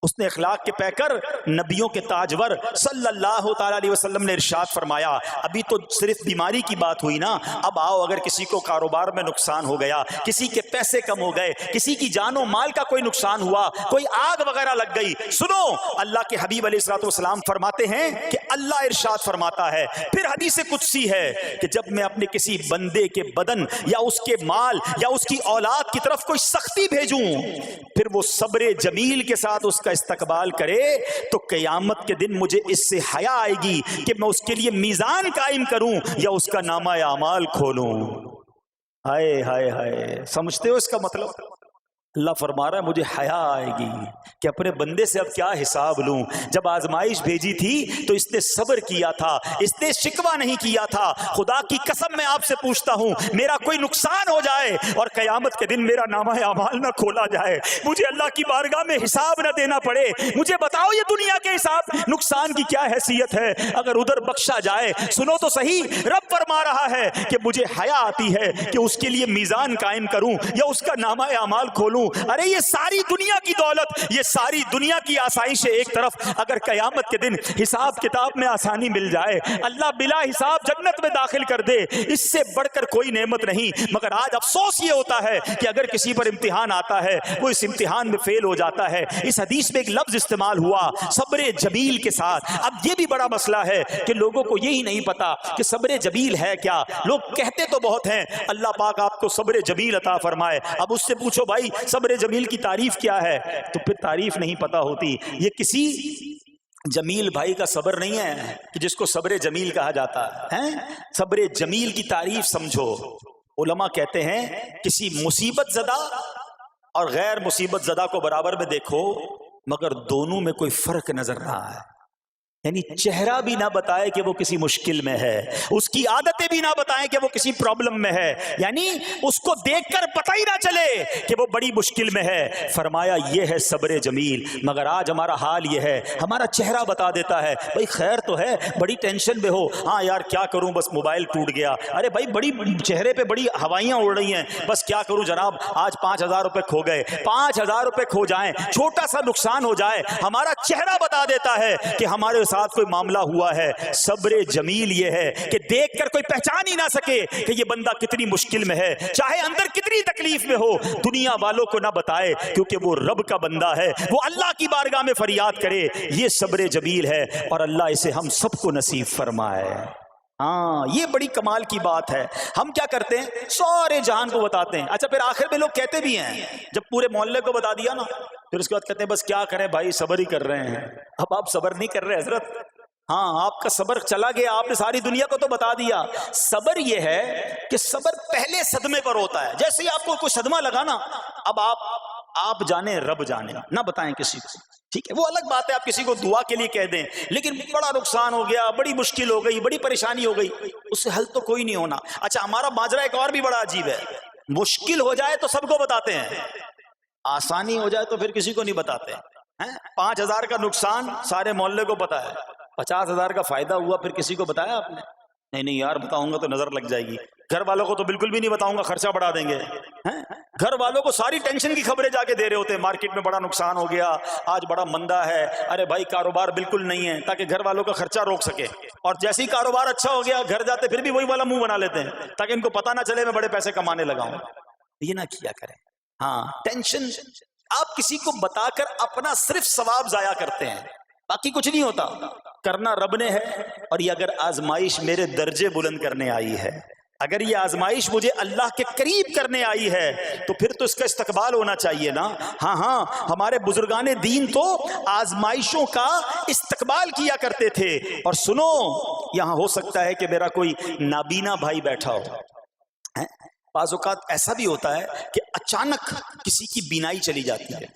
اس نے اخلاق کے پیکر نبیوں کے تاجور صلی اللہ تعالی علیہ وسلم نے ارشاد فرمایا, ابھی تو صرف بیماری کی بات ہوئی نا, اب آؤ اگر کسی کو کاروبار میں نقصان ہو گیا, کسی کے پیسے کم ہو گئے, کسی کی جان و مال کا کوئی نقصان ہوا, کوئی آگ وغیرہ لگ گئی. سنو, اللہ کے حبیب علیہ الصلوۃ والسلام فرماتے ہیں کہ اللہ ارشاد فرماتا ہے, پھر حدیث قدسی ہے کہ جب میں اپنے کسی بندے کے بدن یا اس کے مال یا اس کی اولاد کی طرف کوئی سختی بھیجوں, پھر وہ صبر جمیل کے ساتھ اس کا استقبال کرے, تو قیامت کے دن مجھے اس سے حیا آئے گی کہ میں اس کے لیے میزان قائم کروں یا اس کا نامہ اعمال کھولوں. ہائے ہائے ہائے, سمجھتے ہو اس کا مطلب؟ اللہ فرما رہا ہے مجھے حیا آئے گی کہ اپنے بندے سے اب کیا حساب لوں. جب آزمائش بھیجی تھی تو اس نے صبر کیا تھا, اس نے شکوہ نہیں کیا تھا. خدا کی قسم میں آپ سے پوچھتا ہوں, میرا کوئی نقصان ہو جائے اور قیامت کے دن میرا نامہ اعمال نہ کھولا جائے, مجھے اللہ کی بارگاہ میں حساب نہ دینا پڑے, مجھے بتاؤ یہ دنیا کے حساب نقصان کی کیا حیثیت ہے اگر ادھر بخشا جائے. سنو تو صحیح, رب فرما رہا ہے کہ مجھے حیا آتی ہے کہ اس کے لیے میزان قائم کروں یا اس کا نامہ اعمال کھولوں. ارے یہ ساری دنیا کی دولت, یہ ساری دنیا کی آسائش ایک طرف, اگر قیامت کے دن حساب کتاب میں آسانی مل جائے, اللہ بلا حساب جنت میں داخل کر دے, اس سے بڑھ کر کوئی نعمت نہیں. مگر آج افسوس یہ ہوتا ہے کہ اگر کسی پر امتحان آتا ہے وہ اس امتحان میں فیل ہو جاتا ہے. اس حدیث میں ایک لفظ استعمال ہوا صبر جمیل کے ساتھ. اب یہ بھی بڑا مسئلہ ہے کہ لوگوں کو یہی نہیں پتا کہ صبر جمیل ہے کیا. لوگ کہتے تو بہت ہیں, اللہ پاک آپ کو صبر جمیل عطا فرمائے. اب اس سے پوچھو بھائی صبر جمیل کی تعریف کیا ہے, تو پھر تعریف نہیں پتا ہوتی. یہ کسی جمیل بھائی کا صبر نہیں ہے کہ جس کو صبر جمیل کہا جاتا ہے. صبر جمیل کی تعریف سمجھو. علماء کہتے ہیں کسی مصیبت زدہ اور غیر مصیبت زدہ کو برابر میں دیکھو, مگر دونوں میں کوئی فرق نظر نہ آئے. یعنی چہرہ بھی نہ بتائے کہ وہ کسی مشکل میں ہے, اس کی عادتیں بھی نہ بتائیں کہ وہ کسی پرابلم میں ہے, یعنی اس کو دیکھ کر پتہ ہی نہ چلے کہ وہ بڑی مشکل میں ہے. فرمایا یہ ہے صبر جمیل. مگر آج ہمارا حال یہ ہے, ہمارا چہرہ بتا دیتا ہے بھائی خیر تو ہے, بڑی ٹینشن میں ہو, ہاں یار کیا کروں بس موبائل ٹوٹ گیا, ارے بھائی بڑی چہرے پہ بڑی ہوائیاں اڑ رہی ہیں, بس کیا کروں جناب آج 5,000 روپے کھو گئے. 5,000 روپے کھو جائیں, چھوٹا سا نقصان ہو جائے, ہمارا چہرہ بتا دیتا ہے کہ ہمارے ساتھ کوئی معاملہ ہوا ہے. صبر جمیل یہ ہے کہ دیکھ کر کوئی پہچان ہی نہ سکے کہ یہ بندہ کتنی مشکل میں ہے, چاہے اندر کتنی تکلیف میں ہو, دنیا والوں کو نہ بتائے کیونکہ وہ رب کا بندہ ہے, وہ اللہ کی بارگاہ میں فریاد کرے. یہ صبر جمیل ہے اور اللہ اسے ہم سب کو نصیب فرمائے. ہاں یہ بڑی کمال کی بات ہے. ہم کیا کرتے ہیں, سارے جہان کو بتاتے ہیں. اچھا پھر آخر میں لوگ کہتے بھی ہیں, جب پورے محلے کو بتا دیا نا, پھر اس کے بعد کہتے ہیں بس کیا کریں بھائی صبر ہی کر رہے ہیں. اب آپ صبر نہیں کر رہے حضرت, ہاں آپ کا صبر چلا گیا, آپ نے ساری دنیا کو تو بتا دیا. صبر یہ ہے کہ صبر پہلے صدمے پر ہوتا ہے. جیسے ہی آپ کو کوئی صدمہ لگا نا, اب آپ جانے رب جانے, نہ بتائیں کسی کو, ٹھیک ہے. وہ الگ بات ہے آپ کسی کو دعا کے لیے کہہ دیں, لیکن بڑا نقصان ہو گیا, بڑی مشکل ہو گئی, بڑی پریشانی ہو گئی, اس سے حل تو کوئی نہیں ہونا. اچھا ہمارا ماجرا ایک اور بھی بڑا عجیب ہے, مشکل ہو جائے تو سب کو بتاتے ہیں, آسانی ہو جائے تو پھر کسی کو نہیں بتاتے. 5,000 کا نقصان سارے محلے کو پتا ہے, 50,000 کا فائدہ ہوا پھر کسی کو بتایا آپ نے؟ نہیں یار بتاؤں گا تو نظر لگ جائے گی. گھر والوں کو تو بالکل بھی نہیں بتاؤں گا, خرچہ بڑھا دیں گے. گھر والوں کو ساری ٹینشن کی خبریں جا کے دے رہے ہوتے ہیں، مارکیٹ میں بڑا نقصان ہو گیا، آج بڑا مندہ ہے، ارے بھائی کاروبار بالکل نہیں ہے، تاکہ گھر والوں کا خرچہ روک سکے. اور جیسے ہی کاروبار اچھا ہو گیا گھر جاتے پھر بھی وہی والا منہ بنا لیتے ہیں تاکہ ان کو پتہ نہ چلے میں بڑے پیسے کمانے لگا ہوں. یہ نہ کیا کریں. ہاں ٹینشن آپ کسی کو بتا کر اپنا صرف ثواب ضائع کرتے ہیں، باقی کچھ نہیں ہوتا. کرنا رب نے ہے، اور یہ اگر آزمائش میرے درجے بلند کرنے آئی ہے، اگر یہ آزمائش مجھے اللہ کے قریب کرنے آئی ہے تو پھر تو اس کا استقبال ہونا چاہیے نا. ہاں ہمارے بزرگان دین تو آزمائشوں کا استقبال کیا کرتے تھے. اور سنو، یہاں ہو سکتا ہے کہ میرا کوئی نابینا بھائی بیٹھا ہو. بعض اوقات ایسا بھی ہوتا ہے کہ اچانک کسی کی بینائی چلی جاتی ہے،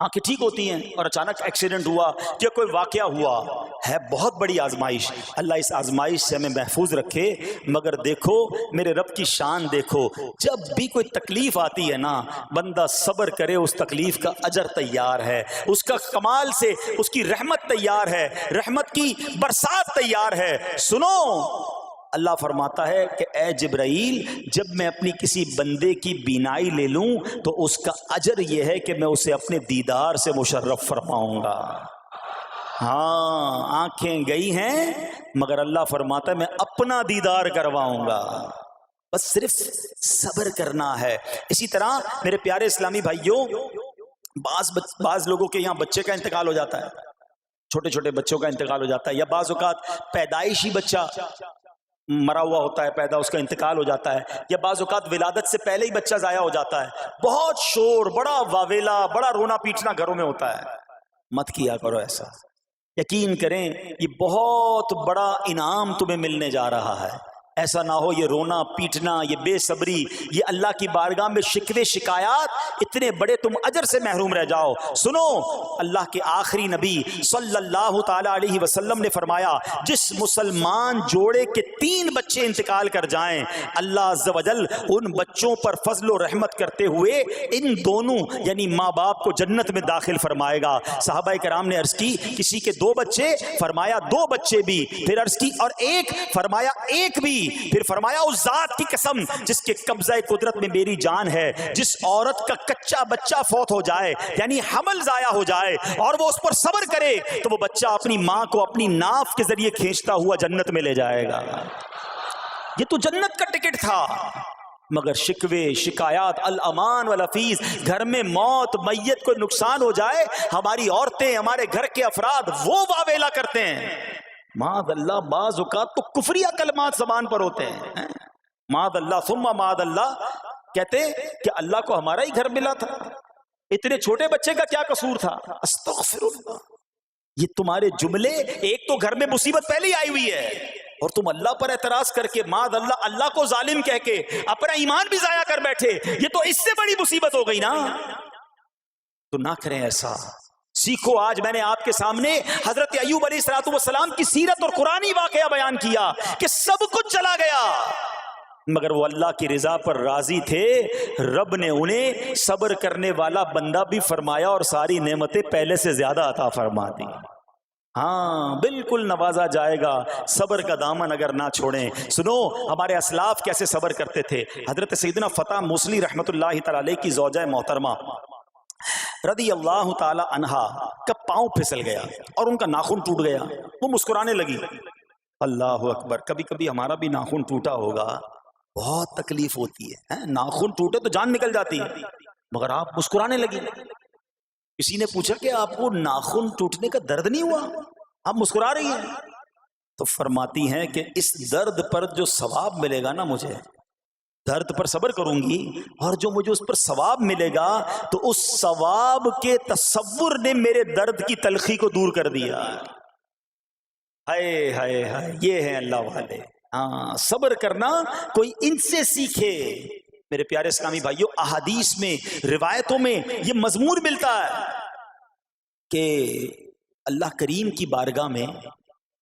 آنکھیں ٹھیک ہوتی ہیں اور اچانک ایکسیڈنٹ ہوا یا کوئی واقعہ ہوا ہے. بہت بڑی آزمائش. اللہ اس آزمائش سے ہمیں محفوظ رکھے. مگر دیکھو میرے رب کی شان دیکھو، جب بھی کوئی تکلیف آتی ہے نا بندہ صبر کرے، اس تکلیف کا اجر تیار ہے، اس کا کمال سے اس کی رحمت تیار ہے، رحمت کی برسات تیار ہے. سنو، اللہ فرماتا ہے کہ اے جبرائیل، جب میں اپنی کسی بندے کی بینائی لے لوں تو اس کا اجر یہ ہے کہ میں اسے اپنے دیدار سے مشرف فرماؤں گا. ہاں آنکھیں گئی ہیں مگر اللہ فرماتا ہے میں اپنا دیدار کرواؤں گا. بس صرف صبر کرنا ہے. اسی طرح میرے پیارے اسلامی بھائیوں، بعض لوگوں کے یہاں بچے کا انتقال ہو جاتا ہے، چھوٹے چھوٹے بچوں کا انتقال ہو جاتا ہے، یا بعض اوقات پیدائشی بچہ مرا ہوا ہوتا ہے، پیدا اس کا انتقال ہو جاتا ہے، یا بعض اوقات ولادت سے پہلے ہی بچہ ضائع ہو جاتا ہے. بہت شور، بڑا واویلا، بڑا رونا پیٹنا گھروں میں ہوتا ہے. مت کیا کرو ایسا. یقین کریں یہ بہت بڑا انعام تمہیں ملنے جا رہا ہے. ایسا نہ ہو یہ رونا پیٹنا، یہ بے صبری، یہ اللہ کی بارگاہ میں شکوے شکایات، اتنے بڑے تم اجر سے محروم رہ جاؤ. سنو، اللہ کے آخری نبی صلی اللہ تعالی علیہ وسلم نے فرمایا جس مسلمان جوڑے کے 3 بچے انتقال کر جائیں، اللہ عز و جل ان بچوں پر فضل و رحمت کرتے ہوئے ان دونوں یعنی ماں باپ کو جنت میں داخل فرمائے گا. صحابہ کرام نے عرض کی کسی کے 2 بچے، فرمایا 2 بچے بھی، پھر عرض کی اور 1، فرمایا 1 بھی، پھر فرمایا اس ذات کی قسم جس کے قبضہ قدرت میں میری جان ہے، جس عورت کا کچا بچہ فوت ہو جائے یعنی حمل ضائع ہو جائے اور وہ اس پر صبر کرے تو وہ بچہ اپنی ماں کو اپنی ناف کے ذریعے کھینچتا ہوا جنت میں لے جائے گا. یہ تو جنت کا ٹکٹ تھا. مگر شکوے شکایات، الامان والافیز، گھر میں موت میت کو نقصان ہو جائے، ہماری عورتیں، ہمارے گھر کے افراد وہ واویلا کرتے ہیں. معاذ اللہ، بعض اوقات تو کفریہ کلمات زبان پر ہوتے ہیں. معاذ اللہ ثم معاذ اللہ، کہتے کہ اللہ کو ہمارا ہی گھر ملا تھا، اتنے چھوٹے بچے کا کیا قصور تھا. استغفر اللہ. یہ تمہارے جملے، ایک تو گھر میں مصیبت پہلے ہی آئی ہوئی ہے اور تم اللہ پر اعتراض کر کے معاذ اللہ اللہ کو ظالم کہہ کے اپنا ایمان بھی ضائع کر بیٹھے، یہ تو اس سے بڑی مصیبت ہو گئی نا. تو نہ کریں ایسا. سیکھو. آج میں نے آپ کے سامنے حضرت ایوب علیہ السلام کی سیرت اور قرآنی واقعہ بیان کیا کہ سب کچھ چلا گیا مگر وہ اللہ کی رضا پر راضی تھے. رب نے انہیں صبر کرنے والا بندہ بھی فرمایا اور ساری نعمتیں پہلے سے زیادہ عطا فرما دی. ہاں بالکل نوازا جائے گا. صبر کا دامن اگر نہ چھوڑیں. سنو ہمارے اسلاف کیسے صبر کرتے تھے. حضرت سیدنا فتح موصلی رحمت اللہ تعالی علیہ کی زوجہ محترمہ رضی اللہ تعالی عنہا کا پاؤں پھسل گیا اور ان کا ناخن ٹوٹ گیا. وہ مسکرانے لگی. اللہ اکبر. کبھی کبھی ہمارا بھی ناخن ٹوٹا ہوگا، بہت تکلیف ہوتی ہے. ناخن ٹوٹے تو جان نکل جاتی ہے مگر آپ مسکرانے لگی. کسی نے پوچھا کہ آپ کو ناخن ٹوٹنے کا درد نہیں ہوا، آپ مسکرا رہی ہیں؟ تو فرماتی ہیں کہ اس درد پر جو ثواب ملے گا نا، مجھے درد پر صبر کروں گی اور جو مجھے اس پر ثواب ملے گا تو اس ثواب کے تصور نے میرے درد کی تلخی کو دور کر دیا. ہائے ہائے ہائے، یہ ہے اللہ والے. ہاں صبر کرنا کوئی ان سے سیکھے. میرے پیارے اسلامی بھائیوں، احادیث میں، روایتوں میں یہ مضمون ملتا ہے کہ اللہ کریم کی بارگاہ میں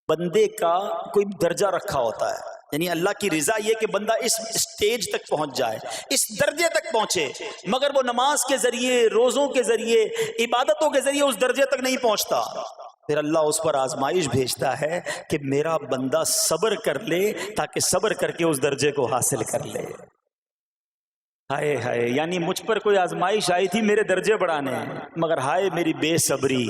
بندے کا کوئی درجہ رکھا ہوتا ہے. یعنی اللہ کی رضا یہ کہ بندہ اس سٹیج تک پہنچ جائے، اس درجے تک پہنچے، مگر وہ نماز کے ذریعے، روزوں کے ذریعے، عبادتوں کے ذریعے اس درجے تک نہیں پہنچتا. پھر اللہ اس پر آزمائش بھیجتا ہے کہ میرا بندہ صبر کر لے تاکہ صبر کر کے اس درجے کو حاصل کر لے. ہائے ہائے، یعنی مجھ پر کوئی آزمائش آئی تھی میرے درجے بڑھانے، مگر ہائے میری بے صبری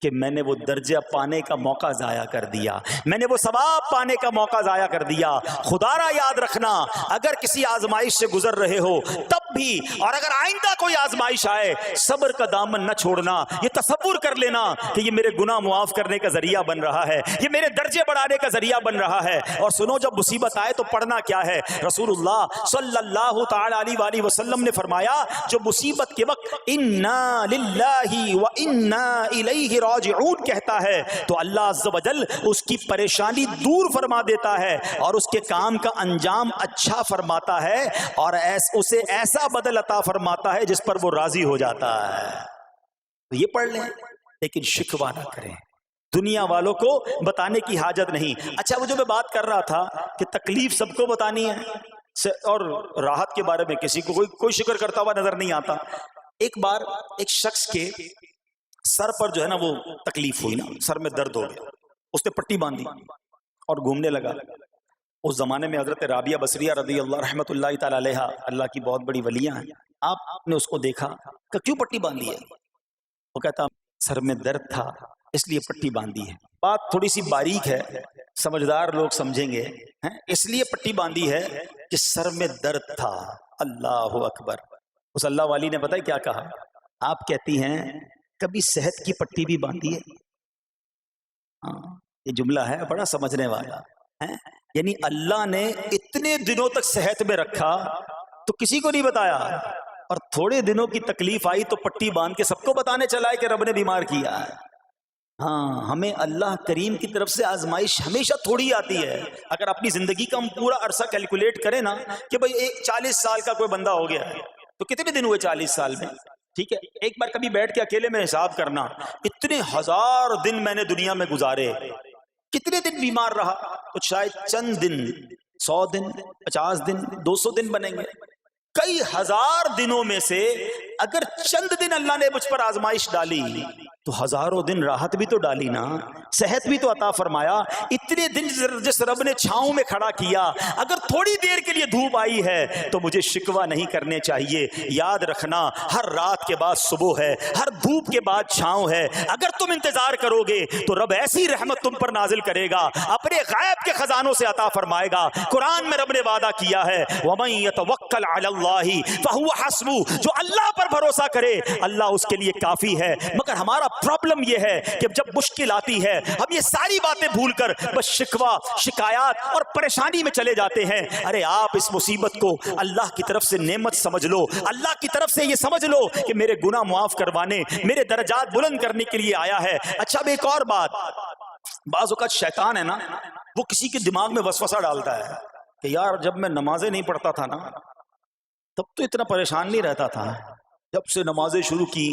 کہ میں نے وہ درجہ پانے کا موقع ضائع کر دیا، میں نے وہ ثواب پانے کا موقع ضائع کر دیا۔ خدا را یاد رکھنا، اگر کسی آزمائش سے گزر رہے ہو تب بھی، اور اگر آئندہ کوئی آزمائش آئے، صبر کا دامن نہ چھوڑنا، یہ تصور کر لینا کہ یہ میرے گناہ معاف کرنے کا ذریعہ بن رہا ہے، یہ میرے درجے بڑھانے کا ذریعہ بن رہا ہے۔ اور سنو، جب مصیبت آئے تو پڑھنا کیا ہے؟ رسول اللہ صلی اللہ تعالی علیہ وآلہ وسلم نے فرمایا، جو مصیبت کے وقت انا للہ و انا الیہ راجعون کہتا ہے تو اللہ عز و جل اس کی پریشانی دور فرما دیتا ہے اور اس کے کام کا انجام اچھا فرماتا ہے، اور اسے ایسا بدل عطا فرماتا ہے جس پر وہ راضی ہو جاتا ہے۔ تو یہ پڑھ لیں، لیکن شکوہ نہ کریں، دنیا والوں کو بتانے کی حاجت نہیں۔ اچھا، وہ جو میں بات کر رہا تھا کہ تکلیف سب کو بتانی ہے اور راحت کے بارے میں کسی کو کوئی شکر کرتا ہوا نظر نہیں آتا۔ ایک بار ایک شخص کے سر پر جو ہے نا وہ تکلیف ہوئی نا، سر میں درد ہو گیا، اس نے پٹی باندھی اور گھومنے لگا۔ اس زمانے میں حضرت رابعہ بصریہ رضی اللہ رحمۃ اللہ تعالی علیہا، اللہ کی بہت بڑی ولیاں ہیں، آپ نے اس کو دیکھا کہ کیوں پٹی باندھی ہے؟ وہ کہتا سر میں درد تھا اس لیے پٹی باندھی ہے۔ بات تھوڑی سی باریک ہے، سمجھدار لوگ سمجھیں گے، اس لیے پٹی باندھی ہے کہ سر میں درد تھا۔ اللہ اکبر۔ اس اللہ والی نے پتہ ہے کیا کہا؟ آپ کہتی ہیں کبھی صحت کی پٹی بھی باندھی ہے؟ یہ جملہ ہے بڑا سمجھنے والا ہے، یعنی اللہ نے اتنے دنوں تک صحت میں رکھا تو کسی کو نہیں بتایا، اور تھوڑے دنوں کی تکلیف آئی تو پٹی باندھ کے سب کو بتانے چلا ہے کہ رب نے بیمار کیا ہے۔ ہاں، ہمیں اللہ کریم کی طرف سے آزمائش ہمیشہ تھوڑی آتی ہے۔ اگر اپنی زندگی کا ہم پورا عرصہ کیلکولیٹ کریں نا کہ بھئی 40 سال کا کوئی بندہ ہو گیا ہے تو کتنے دن ہوئے 40 سال میں؟ ٹھیک ہے، ایک بار کبھی بیٹھ کے اکیلے میں حساب کرنا، اتنے ہزار دن میں نے دنیا میں گزارے، کتنے دن بیمار رہا؟ تو شاید چند دن، 100 دن، 50 دن، 200 دن بنیں گے۔ کئی ہزار دنوں میں سے اگر چند دن اللہ نے مجھ پر آزمائش ڈالی تو ہزاروں دن راحت بھی تو ڈالی نا، صحت بھی تو عطا فرمایا۔ اتنے دن جس رب نے چھاؤں میں کھڑا کیا، اگر تھوڑی دیر کے لیے دھوپ آئی ہے تو مجھے شکوہ نہیں کرنے چاہیے۔ یاد رکھنا، ہر رات کے بعد صبح ہے، ہر دھوپ کے بعد چھاؤں ہے۔ اگر تم انتظار کرو گے تو رب ایسی رحمت تم پر نازل کرے گا، اپنے غیب کے خزانوں سے عطا فرمائے گا۔ قرآن میں رب نے وعدہ کیا ہے وَمَن يَتَوَكَّلْ عَلَى اللَّهِ فَهُوَ حَسْبُهُ، جو اللہ پر بھروسہ کرے اللہ اس کے لیے کافی ہے۔ مگر ہمارا پرابلم یہ ہے کہ جب مشکل آتی ہے ہم یہ ساری باتیں بھول کر بس شکوہ، شکایات اور پریشانی میں چلے جاتے ہیں۔ ارے آپ اس مصیبت کو اللہ کی طرف سے نعمت سمجھ لو، اللہ کی طرف سے یہ سمجھ لو کہ میرے گناہ معاف کروانے، میرے درجات بلند کرنے کے لیے آیا ہے۔ اچھا، اب ایک اور بات، بعض اوقات شیطان ہے نا، وہ کسی کے دماغ میں وسوسہ ڈالتا ہے کہ یار جب میں نمازیں نہیں پڑھتا تھا نا تب تو اتنا پریشان نہیں رہتا تھا، جب سے نمازیں شروع کی،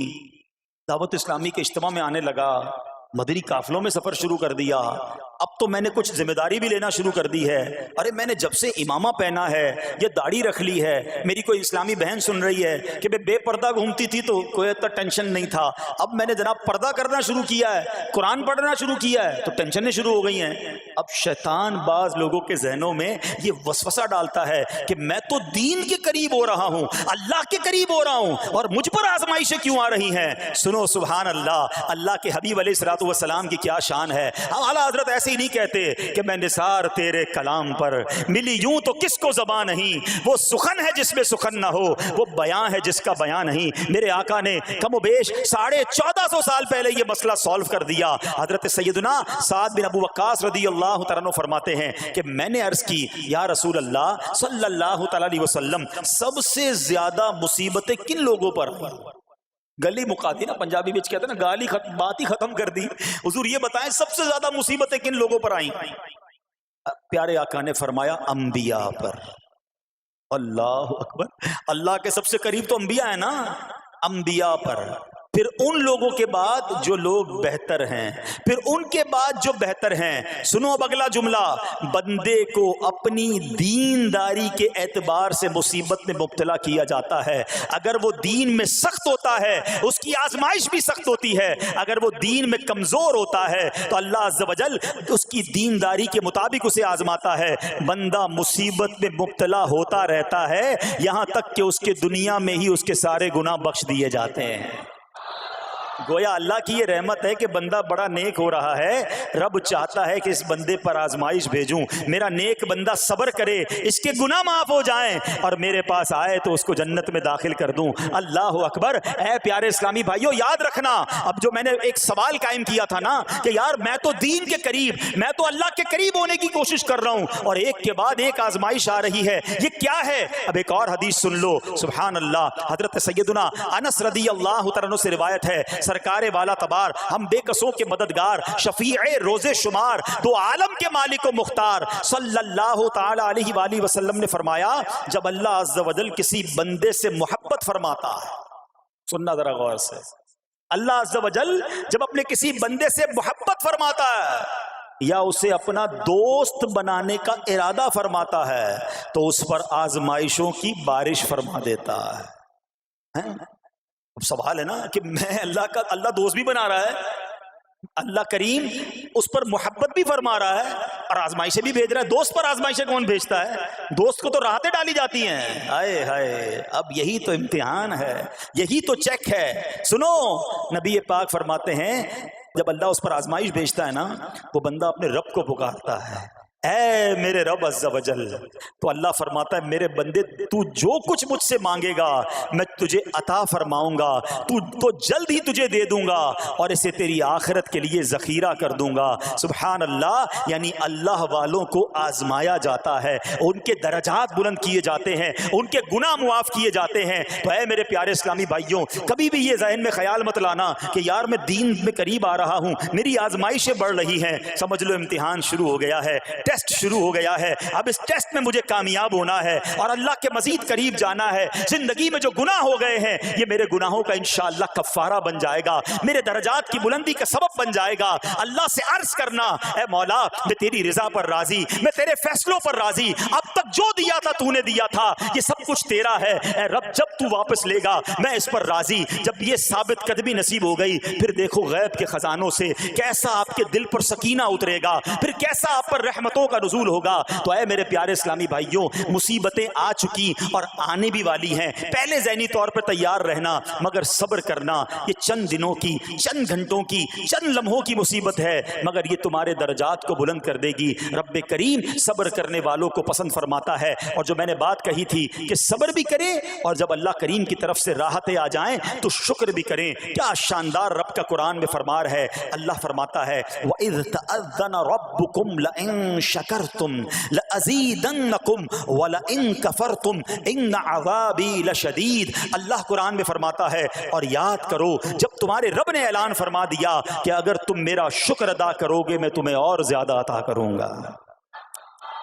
دعوت اسلامی کے اجتماع میں آنے لگا، مدنی قافلوں میں سفر شروع کر دیا، اب تو میں نے کچھ ذمہ داری بھی لینا شروع کر دی ہے۔ ارے میں نے جب سے امامہ پہنا ہے، یہ داڑھی رکھ لی ہے، میری کوئی اسلامی بہن سن رہی ہے کہ بے پردہ گھومتی تھی تو کوئی اتنا ٹینشن نہیں تھا، اب میں نے جناب پردہ کرنا شروع کیا ہے، قرآن پڑھنا شروع کیا ہے تو ٹینشنیں شروع ہو گئی ہیں۔ اب شیطان بعض لوگوں کے ذہنوں میں یہ وسوسہ ڈالتا ہے کہ میں تو دین کے قریب ہو رہا ہوں، اللہ کے قریب ہو رہا ہوں، اور مجھ پر آزمائشیں کیوں آ رہی ہیں؟ سنو سبحان اللہ، اللہ کے حبیب علیہ الصلوۃ والسلام کی کیا شان ہے۔ اعلیٰ حضرت ایسے ہی نہیں کہتے کہ میں نثار تیرے کلام پر، ملی یوں تو کس کو زبان نہیں، وہ سخن ہے جس میں سخن نہ ہو، وہ بیان ہے جس کا بیان نہیں۔ میرے آقا نے کم و بیش 1450 سال پہلے یہ مسئلہ سالو کر دیا۔ حضرت سیدنا سعد بن ابو وقاص رضی اللہ تعالیٰ عنہ فرماتے ہیں کہ میں نے عرض کی یا رسول اللہ صلی اللہ تعالیٰ علیہ وسلم، سب سے زیادہ مصیبتیں کن لوگوں پر آئیں؟ گلی مقاتی نا، پنجابی بچ کہتے ہیں نا، گالی بات ہی ختم کر دی۔ حضور یہ بتائیں سب سے زیادہ مصیبتیں کن لوگوں پر آئیں؟ پیارے آقا نے فرمایا انبیاء پر۔ اللہ اکبر، اللہ کے سب سے قریب تو انبیاء ہیں نا، انبیاء پر۔ پھر ان لوگوں کے بعد جو لوگ بہتر ہیں، پھر ان کے بعد جو بہتر ہیں۔ سنو اب اگلا جملہ، بندے کو اپنی دینداری کے اعتبار سے مصیبت میں مبتلا کیا جاتا ہے۔ اگر وہ دین میں سخت ہوتا ہے اس کی آزمائش بھی سخت ہوتی ہے، اگر وہ دین میں کمزور ہوتا ہے تو اللہ عز و جل اس کی دینداری کے مطابق اسے آزماتا ہے۔ بندہ مصیبت میں مبتلا ہوتا رہتا ہے یہاں تک کہ اس کے دنیا میں ہی اس کے سارے گناہ بخش دیے جاتے ہیں۔ گویا اللہ کی یہ رحمت ہے کہ بندہ بڑا نیک ہو رہا ہے، رب چاہتا ہے کہ اس بندے پر آزمائش بھیجوں، میرا نیک بندہ صبر کرے، اس کے گناہ معاف ہو جائیں اور میرے پاس آئے تو اس کو جنت میں داخل کر دوں۔ اللہ اکبر۔ اے پیارے اسلامی بھائیو، یاد رکھنا، اب جو میں نے ایک سوال قائم کیا تھا نا کہ یار میں تو دین کے قریب، میں تو اللہ کے قریب ہونے کی کوشش کر رہا ہوں اور ایک کے بعد ایک آزمائش آ رہی ہے، یہ کیا ہے؟ اب ایک اور حدیث سن لو، سبحان اللہ۔ حضرت سیدنا انس رضی اللہ تعالیٰ عنہ سے روایت ہے، سرکار والا تبار، ہم بے کسوں کے مددگار، شفیع روز شمار، دو عالم کے مالک و مختار، صلی اللہ تعالی علیہ وآلہ وسلم نے فرمایا، جب اللہ عز و جل کسی بندے سے محبت فرماتا ہے، سننا ذرا غور سے، اللہ عز و جل جب اپنے کسی بندے سے محبت فرماتا ہے یا اسے اپنا دوست بنانے کا ارادہ فرماتا ہے تو اس پر آزمائشوں کی بارش فرما دیتا ہے۔ اب سوال ہے نا کہ میں اللہ دوست بھی بنا رہا ہے، اللہ کریم اس پر محبت بھی فرما رہا ہے اور آزمائشیں بھی بھیج رہا ہے۔ دوست پر آزمائشیں کون بھیجتا ہے؟ دوست کو تو راحتیں ڈالی جاتی ہیں۔ ہائے ہائے، اب یہی تو امتحان ہے، یہی تو چیک ہے۔ سنو، نبی پاک فرماتے ہیں جب اللہ اس پر آزمائش بھیجتا ہے نا، وہ بندہ اپنے رب کو پکارتا ہے، اے میرے رب عز و جل، تو اللہ فرماتا ہے میرے بندے تو جو کچھ مجھ سے مانگے گا میں تجھے عطا فرماؤں گا، تو جلد ہی تجھے دے دوں گا اور اسے تیری آخرت کے لیے ذخیرہ کر دوں گا۔ سبحان اللہ۔ یعنی اللہ والوں کو آزمایا جاتا ہے، ان کے درجات بلند کیے جاتے ہیں، ان کے گناہ معاف کیے جاتے ہیں۔ تو اے میرے پیارے اسلامی بھائیوں، کبھی بھی یہ ذہن میں خیال مت لانا کہ یار میں دین میں قریب آ رہا ہوں، میری آزمائشیں بڑھ رہی ہیں، سمجھ لو امتحان شروع ہو گیا ہے، ٹیسٹ شروع ہو گیا ہے، اب اس ٹیسٹ میں مجھے کامیاب ہونا ہے اور اللہ کے مزید قریب جانا ہے۔ زندگی میں جو گناہ ہو گئے ہیں یہ میرے گناہوں کا انشاءاللہ کفارہ بن جائے گا، میرے درجات کی بلندی کا سبب بن جائے گا۔ اللہ سے عرض کرنا، اے مولا میں تیری رضا پر راضی، میں تیرے فیصلوں پر راضی، اب تک جو دیا تھا تو نے دیا تھا، یہ سب کچھ تیرا ہے، اے رب جب تو واپس لے گا میں اس پر راضی۔ جب یہ ثابت قدمی نصیب ہو گئی پھر دیکھو غیب کے خزانوں سے کیسا آپ کے دل پر سکینہ اترے گا، پھر کیسا آپ پر رحمتوں کا نزول ہوگا۔ تو اے میرے پیارے اسلامی بھائیوں، مصیبتیں آ چکی اور آنے بھی والی ہیں، پہلے ذہنی طور پر تیار رہنا، مگر صبر کرنا۔ یہ چند دنوں کی، چند گھنٹوں کی، چند لمحوں کی مصیبت ہے مگر یہ تمہارے درجات کو بلند کر دے گی۔ رب کریم صبر کرنے والوں کو پسند فرماتا ہے، اور جو میں نے بات کہی تھی کہ صبر بھی کریں اور جب اللہ کریم کی طرف سے راحتیں آ جائیں تو شکر بھی کریں۔ کیا شاندار رب کا قرآن میں فرمان ہے، اللہ فرماتا ہے وَإِذْ تَأَذَّنَ رَبُّكُمْ لَئِن شَكَرْتُمْ لَأَزِيدَنَّكُمْ وَلَئِن كَفَرْتُمْ إِنَّ عَذَابِي لَشَدِيدٌ۔ اللہ قرآن میں فرماتا ہے اور یاد کرو جب تمہارے رب نے اعلان فرما دیا کہ اگر تم میرا شکر ادا کرو گے میں تمہیں اور زیادہ عطا کروں گا۔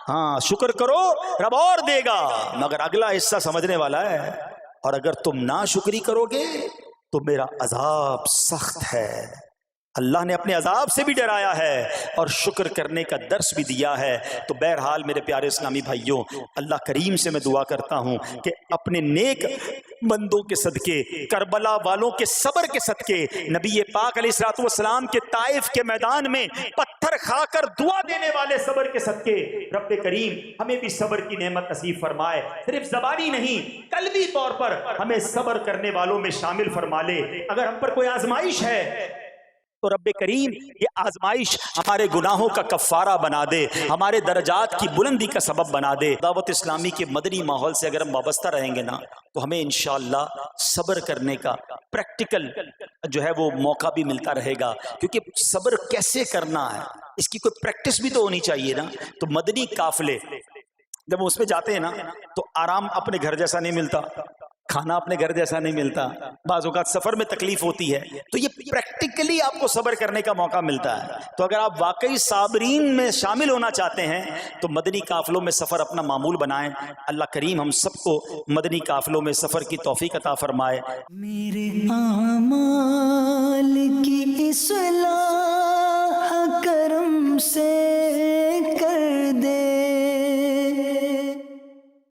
ہاں شکر کرو رب اور دے گا، مگر اگلا حصہ سمجھنے والا ہے، اور اگر تم ناشکری کرو گے تو میرا عذاب سخت ہے۔ اللہ نے اپنے عذاب سے بھی ڈرایا ہے اور شکر کرنے کا درس بھی دیا ہے۔ تو بہرحال میرے پیارے اسلامی بھائیوں، اللہ کریم سے میں دعا کرتا ہوں کہ اپنے نیک بندوں کے صدقے، کربلا والوں کے صبر کے صدقے، نبی پاک علیہ الصلوۃ والسلام کے طائف کے میدان میں پتھر کھا کر دعا دینے والے صبر کے صدقے، رب کریم ہمیں بھی صبر کی نعمت نصیب فرمائے، صرف زبانی نہیں قلبی طور پر ہمیں صبر کرنے والوں میں شامل فرما لے۔ اگر ہم پر کوئی آزمائش ہے تو رب کریم یہ آزمائش ہمارے گناہوں کا کفارہ بنا دے، ہمارے درجات کی بلندی کا سبب بنا دے۔ دعوت اسلامی کے مدنی ماحول سے اگر ہم وابستہ رہیں گے نا تو ہمیں انشاءاللہ صبر کرنے کا پریکٹیکل جو ہے وہ موقع بھی ملتا رہے گا، کیونکہ صبر کیسے کرنا ہے اس کی کوئی پریکٹس بھی تو ہونی چاہیے نا۔ تو مدنی قافلے جب اس میں جاتے ہیں نا تو آرام اپنے گھر جیسا نہیں ملتا، کھانا اپنے گھر جیسا نہیں ملتا، بعض اوقات سفر میں تکلیف ہوتی ہے، تو یہ پریکٹیکلی آپ کو صبر کرنے کا موقع ملتا ہے۔ تو اگر آپ واقعی صابرین میں شامل ہونا چاہتے ہیں تو مدنی قافلوں میں سفر اپنا معمول بنائیں۔ اللہ کریم ہم سب کو مدنی قافلوں میں سفر کی توفیق عطا فرمائے۔ میرے